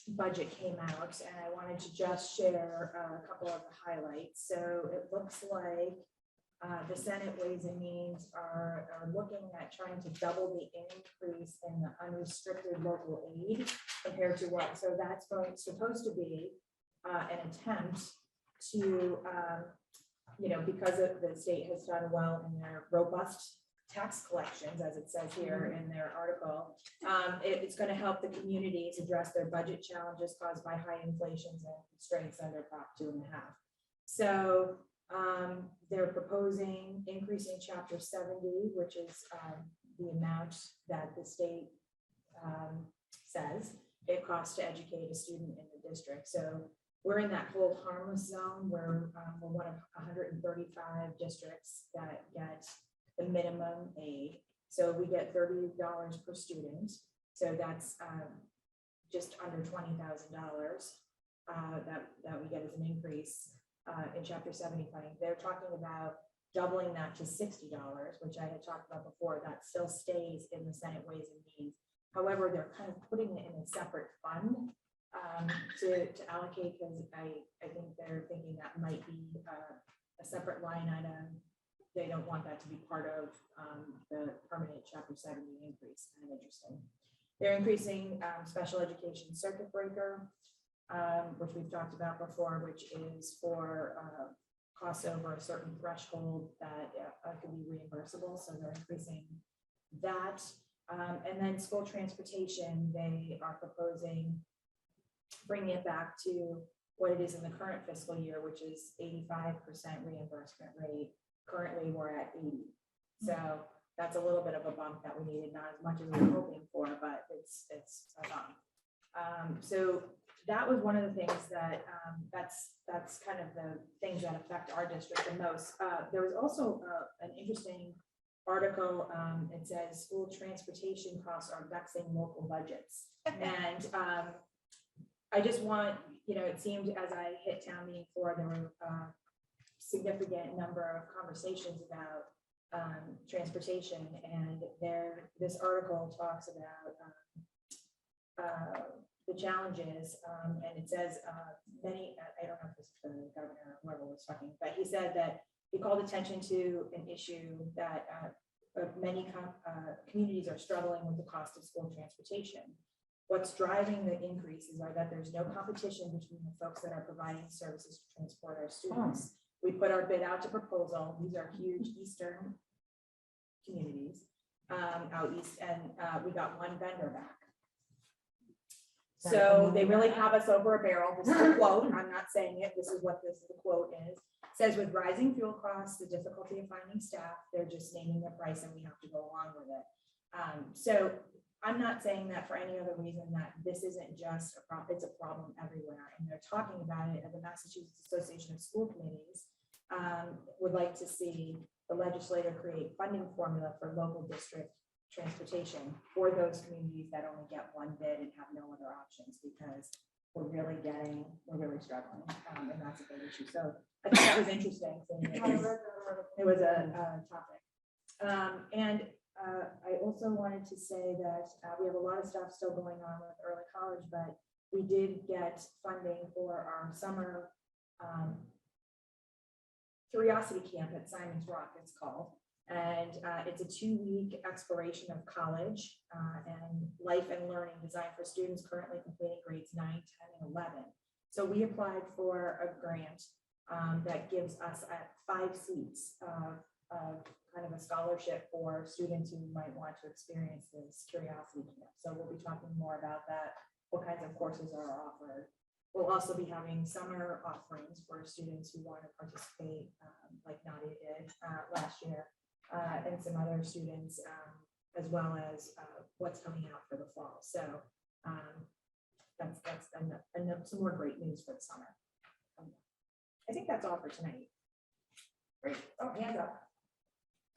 budget came out, and I wanted to just share a couple of the highlights. So it looks like the Senate Ways and Means are looking at trying to double the increase in the unrestricted local aid compared to what, so that's supposed to be an attempt to, because the state has done well in their robust tax collections, as it says here in their article, it's going to help the communities address their budget challenges caused by high inflations and constraints under Prop 2.5. So they're proposing increasing Chapter 70, which is the amount that the state says it costs to educate a student in the district. So we're in that whole harmless zone where we're one of 135 districts that get the minimum aid. So we get $30 per student. So that's just under $20,000 that we get as an increase in Chapter 70 funding. They're talking about doubling that to $60, which I had talked about before. That still stays in the Senate Ways and Means. However, they're kind of putting it in a separate fund to allocate, because I think they're thinking that might be a separate line item. They don't want that to be part of the permanent Chapter 70 increase. Kind of interesting. They're increasing special education circuit breaker, which we've talked about before, which is for costs over a certain threshold that can be reimbursable. So they're increasing that. And then school transportation, they are proposing bringing it back to what it is in the current fiscal year, which is 85% reimbursement rate. Currently, we're at 80. So that's a little bit of a bump that we needed, not as much as we were hoping for, but it's a bump. So that was one of the things that that's kind of the things that affect our district the most. There was also an interesting article. It says school transportation costs are vexing local budgets, and I just want, it seemed as I hit town meeting floor, there were a significant number of conversations about transportation, and this article talks about the challenges, and it says many, I don't know if this is the governor or whoever was talking, but he said that he called attention to an issue that many communities are struggling with the cost of school transportation. What's driving the increases are that there's no competition between the folks that are providing services to transport our students. We put our bid out to proposal. These are huge eastern communities out east, and we got one vendor back. So they really have us over a barrel. This is a quote. I'm not saying it. This is what the quote is. It says, with rising fuel costs, the difficulty of finding staff, they're just naming the price and we have to go along with it. So I'm not saying that for any other reason, that this isn't just a problem, it's a problem everywhere. And they're talking about it at the Massachusetts Association of School Committees, would like to see the legislature create funding formula for local district transportation for those communities that only get one bid and have no other options, because we're really struggling, and that's a big issue. So I think that was interesting. It was a topic. And I also wanted to say that we have a lot of stuff still going on with early college, but we did get funding for our summer curiosity camp at Simon's Rock, it's called. And it's a 2-week exploration of college and life and learning designed for students currently completing grades 9, 10, and 11. So we applied for a grant that gives us 5 seats of kind of a scholarship for students who might want to experience this curiosity camp. So we'll be talking more about that, what kinds of courses are offered. We'll also be having summer offerings for students who want to participate, like Nadia did last year, and some other students, as well as what's coming out for the fall. So that's some more great news for the summer. I think that's all for tonight. Great. Oh, hand up.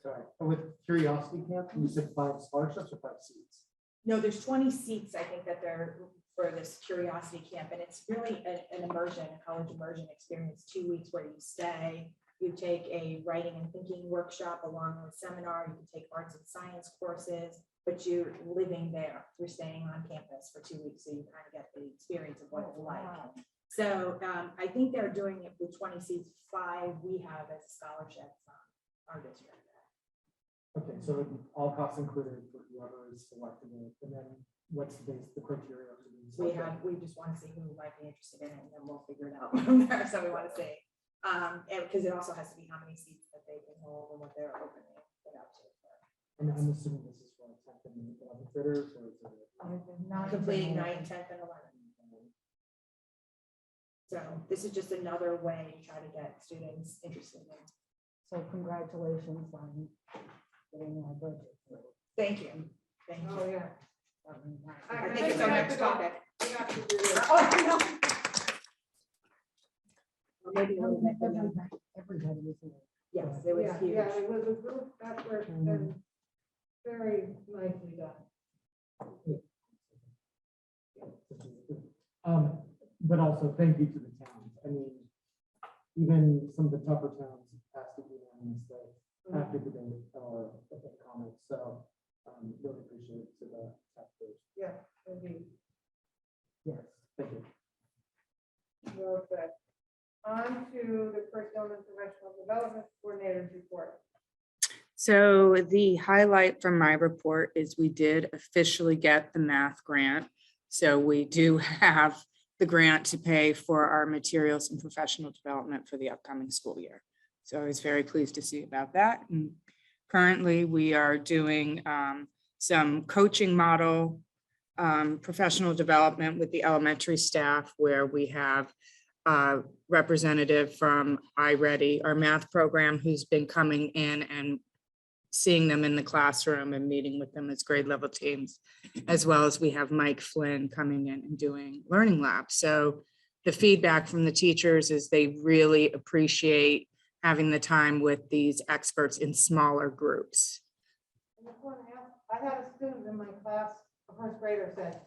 Sorry, with Curiosity Camp, you said 5 scholarships or 5 seats? No, there's 20 seats, I think, that they're for this curiosity camp, and it's really an immersion, a college immersion experience, 2 weeks where you stay, you take a writing and thinking workshop along with seminar, you can take arts and science courses, but you're living there, you're staying on campus for 2 weeks, so you kind of get the experience of what it's like. So I think they're doing it with 20 seats, 5 we have as a scholarship from our district. Okay, so all costs included for whoever is selected, and then what's the criteria? We just want to see who might be interested in it, and then we'll figure it out from there. So we want to see, because it also has to be how many seats that they can hold and what they're opening it up to. And I'm assuming this is for 10th and 11th graders, or is it? Completing 9, 10th, and 11th. So this is just another way to try to get students interested in. So congratulations on getting my budget through. Thank you. Thank you. Oh, yeah. I think it's our next topic. We have to do this. Oh, no. Or maybe a little bit. Everybody was there. Yes, it was huge. Yeah, it was a group effort and very nicely done. But also thank you to the towns. I mean, even some of the tougher towns have to be on this day after the day or comments. So really appreciate it to the taxpayers. Yeah, indeed. Yes, thank you. Well said. On to the curriculum and professional development coordinator's report. So the highlight from my report is we did officially get the math grant. So we do have the grant to pay for our materials and professional development for the upcoming school year. So I was very pleased to see about that. And currently we are doing some coaching model professional development with the elementary staff, where we have a representative from R.S.D, our math program, who's been coming in and seeing them in the classroom and meeting with them as grade level teams, as well as we have Mike Flynn coming in and doing learning labs. So the feedback from the teachers is they really appreciate having the time with these experts in smaller groups. And this one, I had a student in my class, a first grader, said,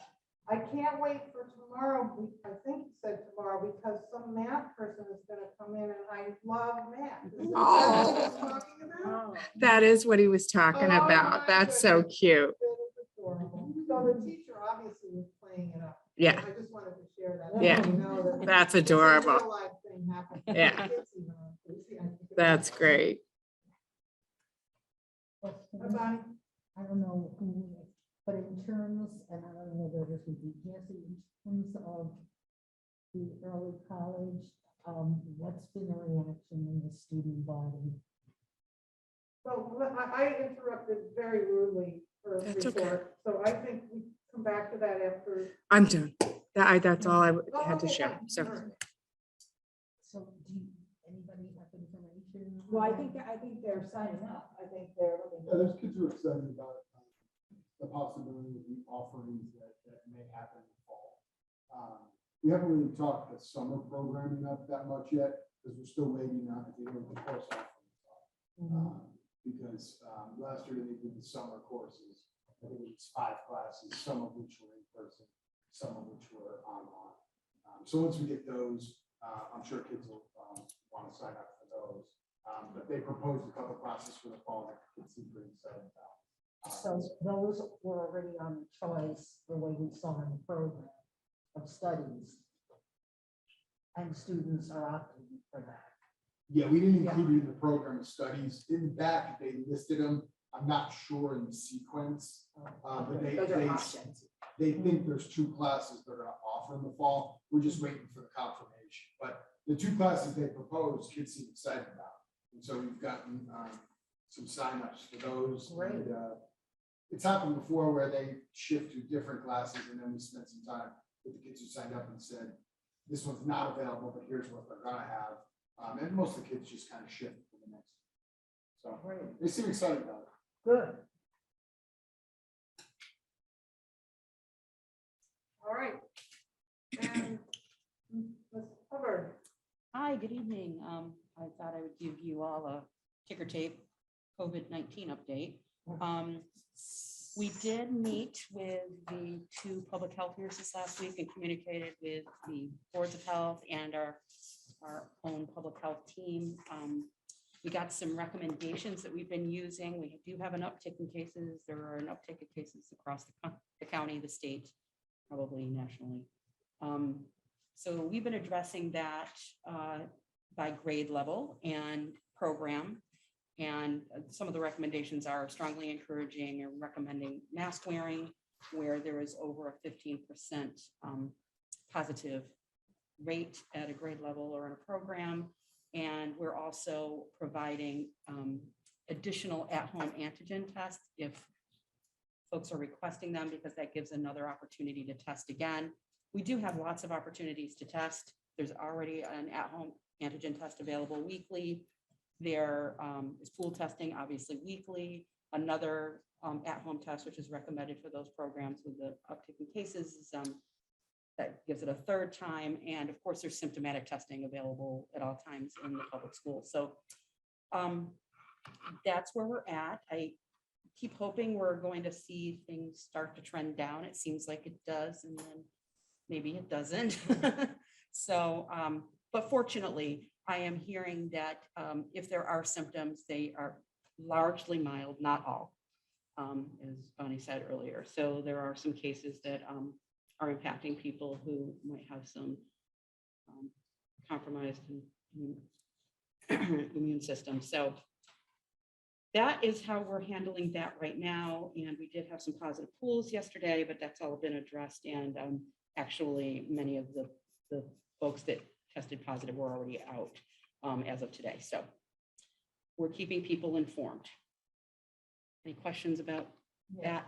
I can't wait for tomorrow. I think he said tomorrow, because some math person is going to come in and I love math. Is that what he was talking about? That is what he was talking Oh, about. my That's so goodness. cute. It is adorable. So the teacher obviously was playing it up. Yeah. I just wanted to share that. Yeah. You know, that That's it's a adorable. real life thing happening. Yeah. Kids even on this. Yeah, I think it's That's awesome. great. Bye-bye. I don't know who, but in terms, and I don't know whether this would be Jesse, in terms of the early college, what's been the reaction in the student body? So I interrupted very rudely for a That's okay. report, so I think we come back to that after. I'm done. That's all I Oh, had to okay, share. fine. So All right. So do anybody have information? Well, I think they're signing up. I think they're looking. Yeah, there's kids who are excited about the possibility of the offerings that may happen in the fall. We haven't really talked the summer programming up that much yet, because we're still waiting on the course offerings. Because last year they did the summer courses, I think it was 5 classes, some of which were in person, some of which were online. So once we get those, I'm sure kids will want to sign up for those. But they proposed a couple classes for the fall that kids seem pretty excited about. So those were already on the choice, the way we saw in the program of studies. And students are opting for that. Yeah, we didn't include it in the program of studies. In the back, they listed them. I'm not sure in the sequence. But Those are options. they think there's 2 classes they're gonna offer in the fall. We're just waiting for the confirmation. But the 2 classes they proposed, kids seem excited about. And so we've gotten some signups for those. Great. And, it's happened before where they shift to different classes and then we spent some time with the kids who signed up and said, this one's not available, but here's what they're gonna have. And most of the kids just kind of shift to the next. So Great. they seem excited about it. Good. All right. And Ms. Hubbard, Hi, good evening. I thought I would give you all a ticker tape COVID-19 update. We did meet with the 2 public health nurses last week and communicated with the boards of health and our own public health team. We got some recommendations that we've been using. We do have an uptick in cases. There are an uptick in cases across the county, the state, probably nationally. So we've been addressing that by grade level and program. And some of the recommendations are strongly encouraging or recommending mask wearing where there is over a 15% positive rate at a grade level or in a program. And we're also providing additional at-home antigen tests if folks are requesting them, because that gives another opportunity to test again. We do have lots of opportunities to test. There's already an at-home antigen test available weekly. There is pool testing, obviously weekly. Another at-home test, which is recommended for those programs with the uptick in cases, is that gives it a 3rd time. And of course, there's symptomatic testing available at all times in the public schools. So that's where we're at. I keep hoping we're going to see things start to trend down. It seems like it does, and then maybe it doesn't. So, but fortunately, I am hearing that if there are symptoms, they are largely mild, not all, as Bonnie said earlier. So there are some cases that are impacting people who might have some compromised immune system. So that is how we're handling that right now. And we did have some positive pools yesterday, but that's all been addressed. And actually, many of the folks that tested positive were already out as of today. So we're keeping people informed. Any questions about that?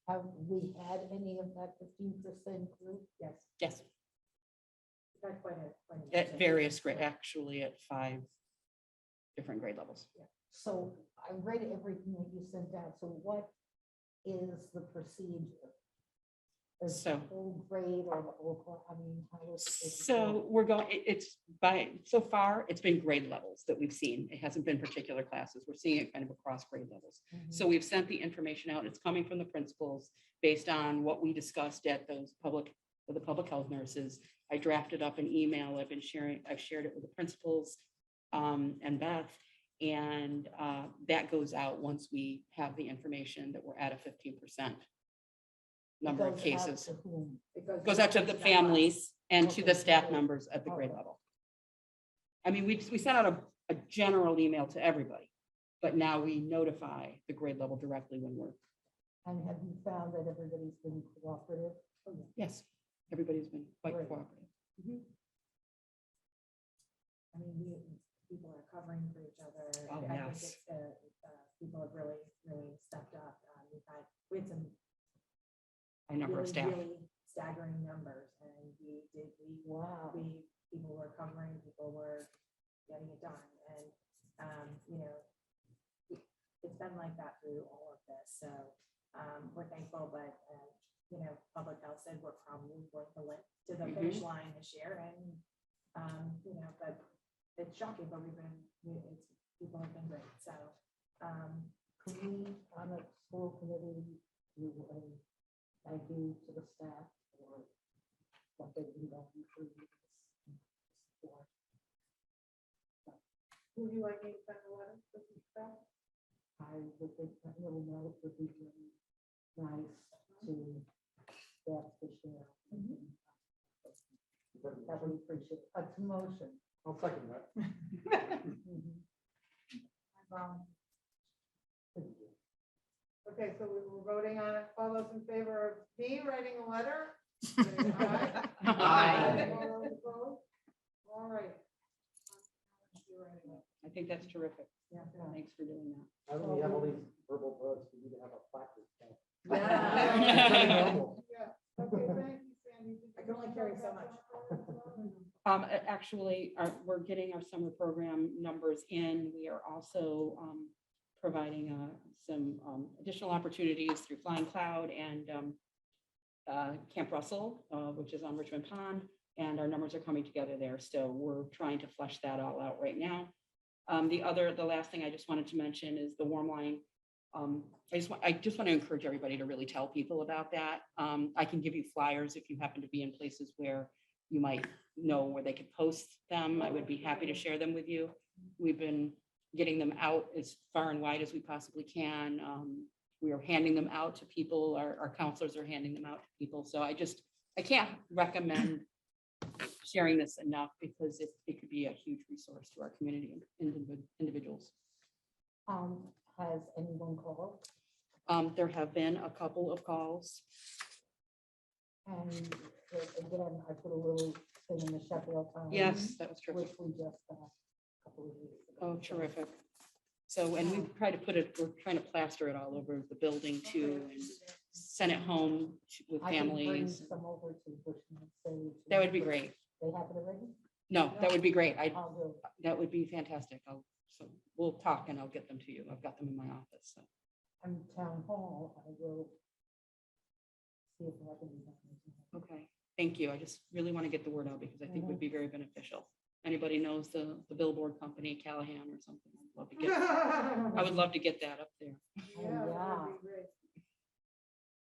Have we had any of that 15% group? Yes. Yes, That's quite at various grade, actually at 5 different grade levels. So I read everything that you sent out. So what is the procedure? Is the So- whole grade or the whole, I mean, how is it? So we're going, it's by, so far, it's been grade levels that we've seen. It hasn't been particular classes. We're seeing it kind of across grade levels. So we've sent the information out. It's coming from the principals based on what we discussed at those with the public health nurses. I drafted up an email. I've shared it with the principals and Beth. And that goes out once we have the information that we're at a 15% number of cases. It goes out to the families and to the staff members at the grade level. I mean, we sent out a general email to everybody, but now we notify the grade level directly when we're. And have you found that everybody's been cooperative? Yes, everybody's been quite Great. cooperative. I mean, people are covering for each other. Oh, I think yes. people have really stepped up. We had some Our number of really, staff. really staggering numbers, and Wow. people were covering, people were getting it done, and it's been like that through all of this. So we're thankful, but public health said we're probably going to limp to the finish line this year, and but it's shocking, but people have been great. So Can we, on a school committee, do a thank you to the staff for what they've been going through? would you like me to send a letter to the staff? I would think that little note would be really nice to get to share. That would appreciate a promotion. I'll second that. Okay, so we were voting on it. All those in favor of me writing a letter? Say aye. Aye. All those opposed? All right. I think that's terrific. Yeah. Thanks for doing that. Now that we have all these verbal votes, we need to have a placard. Yeah. Yeah. Okay, thank you, Sandy. Did I you can only want to carry talk so about much. that? Actually, we're getting our summer program numbers in. We are also providing some additional opportunities through Flying Cloud and Camp Russell, which is on Richmond Pond, and our numbers are coming together there. So we're trying to flesh that all out right now. The last thing I just wanted to mention is the warm line. I just want to encourage everybody to really tell people about that. I can give you flyers if you happen to be in places where you might know where they could post them. I would be happy to share them with you. We've been getting them out as far and wide as we possibly can. We are handing them out to people. Our counselors are handing them out to people. So I can't recommend sharing this enough because it could be a huge resource to our community and individuals. Has anyone called? There have been a couple of calls. And again, I put a little thing in the Sheffield Times. Yes, that was Which terrific. we just got a couple of weeks ago. Oh, terrific. So, and we try to we're trying to plaster it all over the building too, and send it home with I can bring families. some over to Bushman Stage. That would be great. They have it already? No, that would be great. I'll do it. That would be fantastic. So we'll talk and I'll get them to you. I've got them in my office, so. And Town Hall, I will see if I can do that. Okay, thank you. I just really want to get the word out because I think it would be very beneficial. Anybody knows the billboard company, Callahan or something? I would love to get that up there. Yeah, that would be great.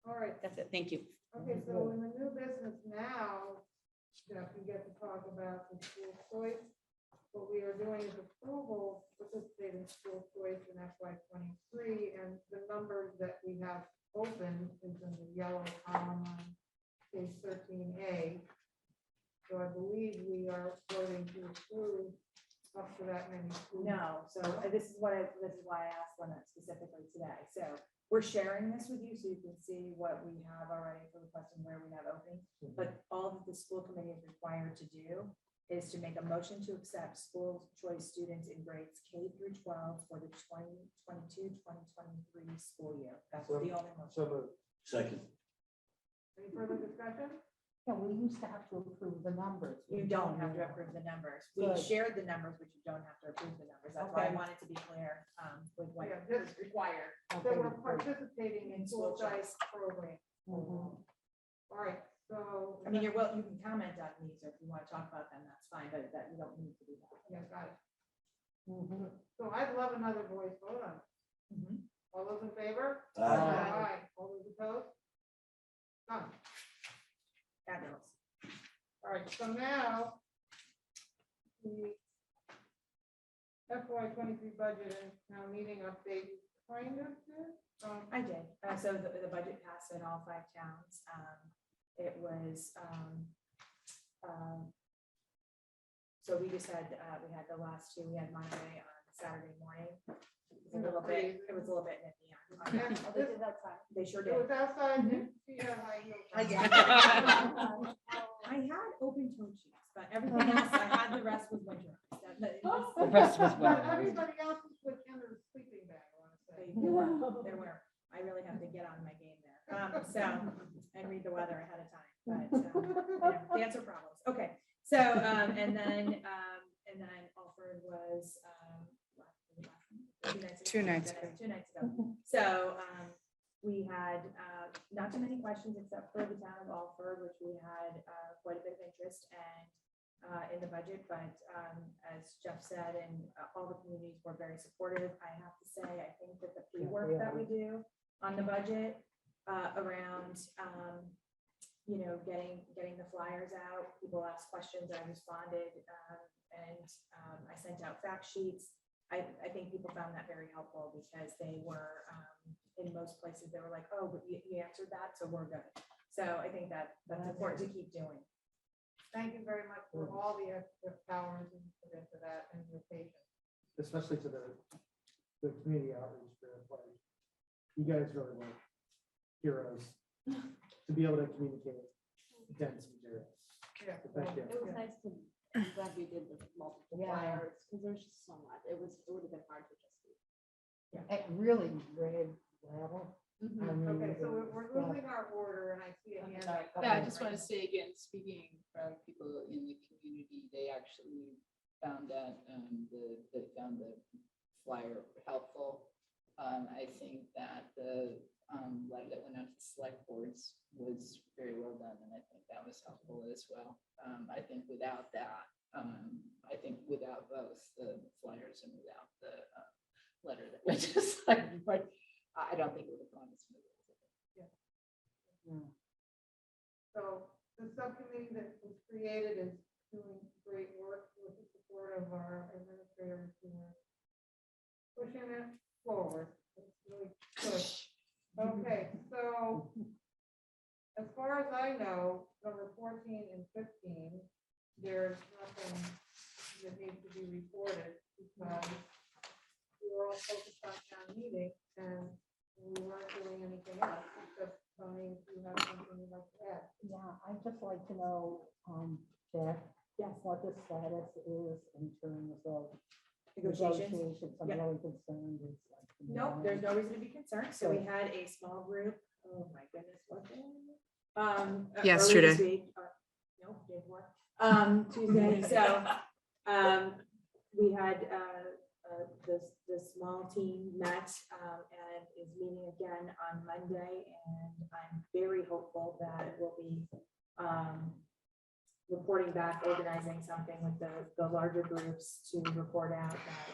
All right. That's it. Thank you. Okay, so in the new business now, Jeff, you get to talk about the school choice. What we are doing is approval, participate in school choice in FY '23, and the numbers that we have open is in the yellow column on page 13A. So I believe we are voting to approve up to that many. schools. No, so this is why I asked Lynette specifically today. So we're sharing this with you so you can see what we have already for the question where we have open. But all that the school committee is required to do is to make a motion to accept school choice students in grades K through 12 for the 2022-2023 school year. That's the only motion. Second. Any further discussion? Yeah, we used to have to approve the numbers. You don't have to approve the numbers. We Good. shared the numbers, but you don't have to approve the numbers. That's why I Okay. wanted to be clear with what Yeah, is required. So Okay, we're good. participating in school School choice program. Mhm. All right, so. I mean, you can comment on these, or if you want to talk about them, that's fine, but that you don't need to do that. Yeah, got it. Mhm. So I'd love another voice vote on it. Mhm. All those in favor? Aye. All those opposed? None. Fabulous. All right, so now the FY '23 budget and town meeting update kind of did. I did. So the budget passed in all 5 towns. It was, so we just had, we had the last 2, we had Monterey on Saturday morning. It was a little bit nippy on Yeah, that. this- They sure It did. was outside, didn't see a high heel. I had open toe shoes, but everything else, I had the rest was winterized. The rest was weatherized. Everybody else was put in their sleeping bag, I want to say. There were. I really have to get on my game there. So, and read the weather ahead of time, but, to answer problems. Okay, so, and then Alfred was, 2 nights ago. 2 nights ago. So, we had, not too many questions except for the town of Alfred, which we had, quite a bit of interest and, in the budget, but, as Jeff said, and all the communities were very supportive. I have to say, I think that the pre-work that we do on the budget, around, getting the flyers out, people asked questions, I responded, and I sent out fact sheets. I think people found that very helpful because they were, in most places, they were like, oh, but you answered that, so we're good. So I think that's important to keep doing. Thank you very much for all the extra hours you put into that and your patience. Especially to the community outreach group, like, you guys really like heroes to be able to communicate dense material. Yeah. So thank you. It was nice to, I'm glad we did the multiple Yeah. flyers, because there's just so much, it would have been hard to just do. It really read well. I mean, Okay, so we're yeah. losing our order and I see it here. Yeah, I just want to say again, speaking from people in the community, they actually found that they found the flyer helpful. I think that the letter that went out to select boards was very well done, and I think that was helpful as well. I think without that, I think without both the flyers and without the letter that went to select board, I don't think it would have gone as smoothly. So the subcommittee that was created is doing great work with the support of our administrators who are pushing it forward. It's really good. Okay, so as far as I know, number 14 and 15, there's nothing that needs to be reported because we were all focused on town meeting and we weren't doing anything else. Except, Tony, if you have something you'd like to add. Yeah, I'd just like to know, Jack, what the status is in terms of Negotiations? I'm Yeah. really concerned. It's like, Nope, there's no reason to be concerned. So we had a small group. Oh my goodness, what day? Earlier Yesterday. this week, no, day before, Tuesday. So, we had, the small team met, and is meeting again on Monday. And I'm very hopeful that we'll be, reporting back, organizing something with the larger groups to report out that,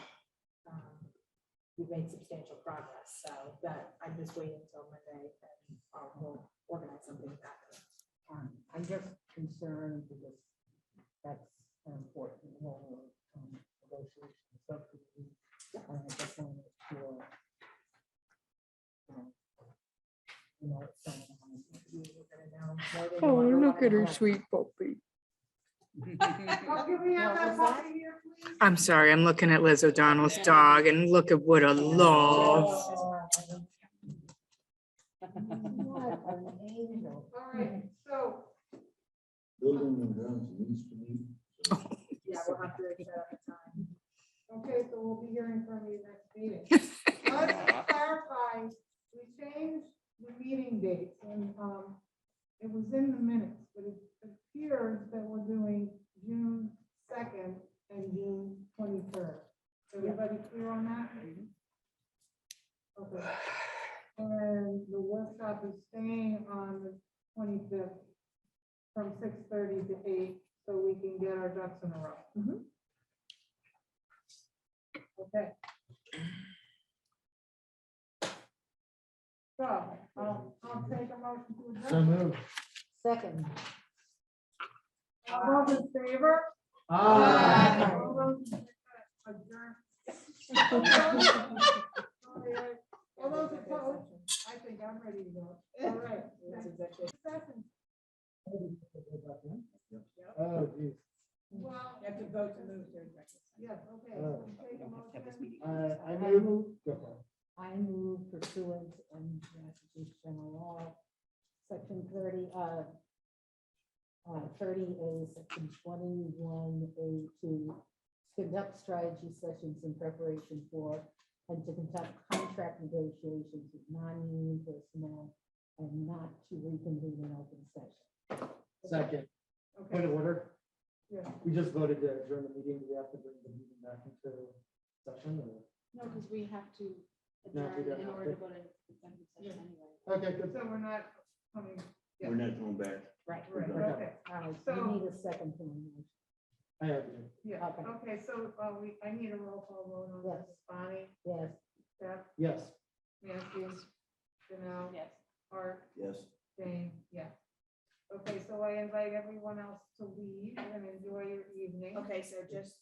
we've made substantial progress. So that I'm just waiting until Monday and we'll organize something back. I'm just concerned because that's an important role of negotiation. Subcommittee. And I just want to make sure. You know, it's going on. You're gonna know more than you Oh, wanna look at her know. sweet puppy. Oh, can we have that puppy here, please? I'm sorry, I'm looking at Liz O'Donnell's dog and look at what a love. What an angel. All right, so, Building and grounds needs to meet. Yeah, we'll have to set up a time. okay, so we'll be hearing from you next meeting. Let's clarify, we changed the meeting dates and, it was in the minutes, but it appears that we're doing June 2nd and June 23rd. Everybody clear on that? Okay. And the workshop is staying on the 25th from 6:30 to 8, so we can get our ducks in a row. Okay. So, I'll take a motion to So adjourn. moved. Second. All those in favor? Aye. All those in adjourn. All those opposed? I think I'm ready to go. All right. Session. Oh, geez. Well, You have to vote to move to executive. yes, okay. so take a motion. I move. Go for it. I move pursuant and Massachusetts General Law, section 30A, section 21A, to conduct strategy sessions in preparation for and to conduct contract negotiations with non-union personnel and not to reconvene an open session. Second. Point Okay, of order. yeah. We just voted to adjourn the meeting. Do we have to bring the meeting back into session or? No, because we have to No, we adjourn don't in have order to. to go to executive session anyway. Okay, good. So we're not coming, yeah, We're not going back. Right. right, Okay. okay, All right, So- you need a second to the motion. I have you. yeah, Okay. okay, so, I need a roll call vote on Yes. this. Bonnie, Yes. Beth, Yes. Nancy, Janelle, Yes. Art, Yes. Jane, yes. Okay, so I invite everyone else to leave and enjoy your evening. Okay, so just,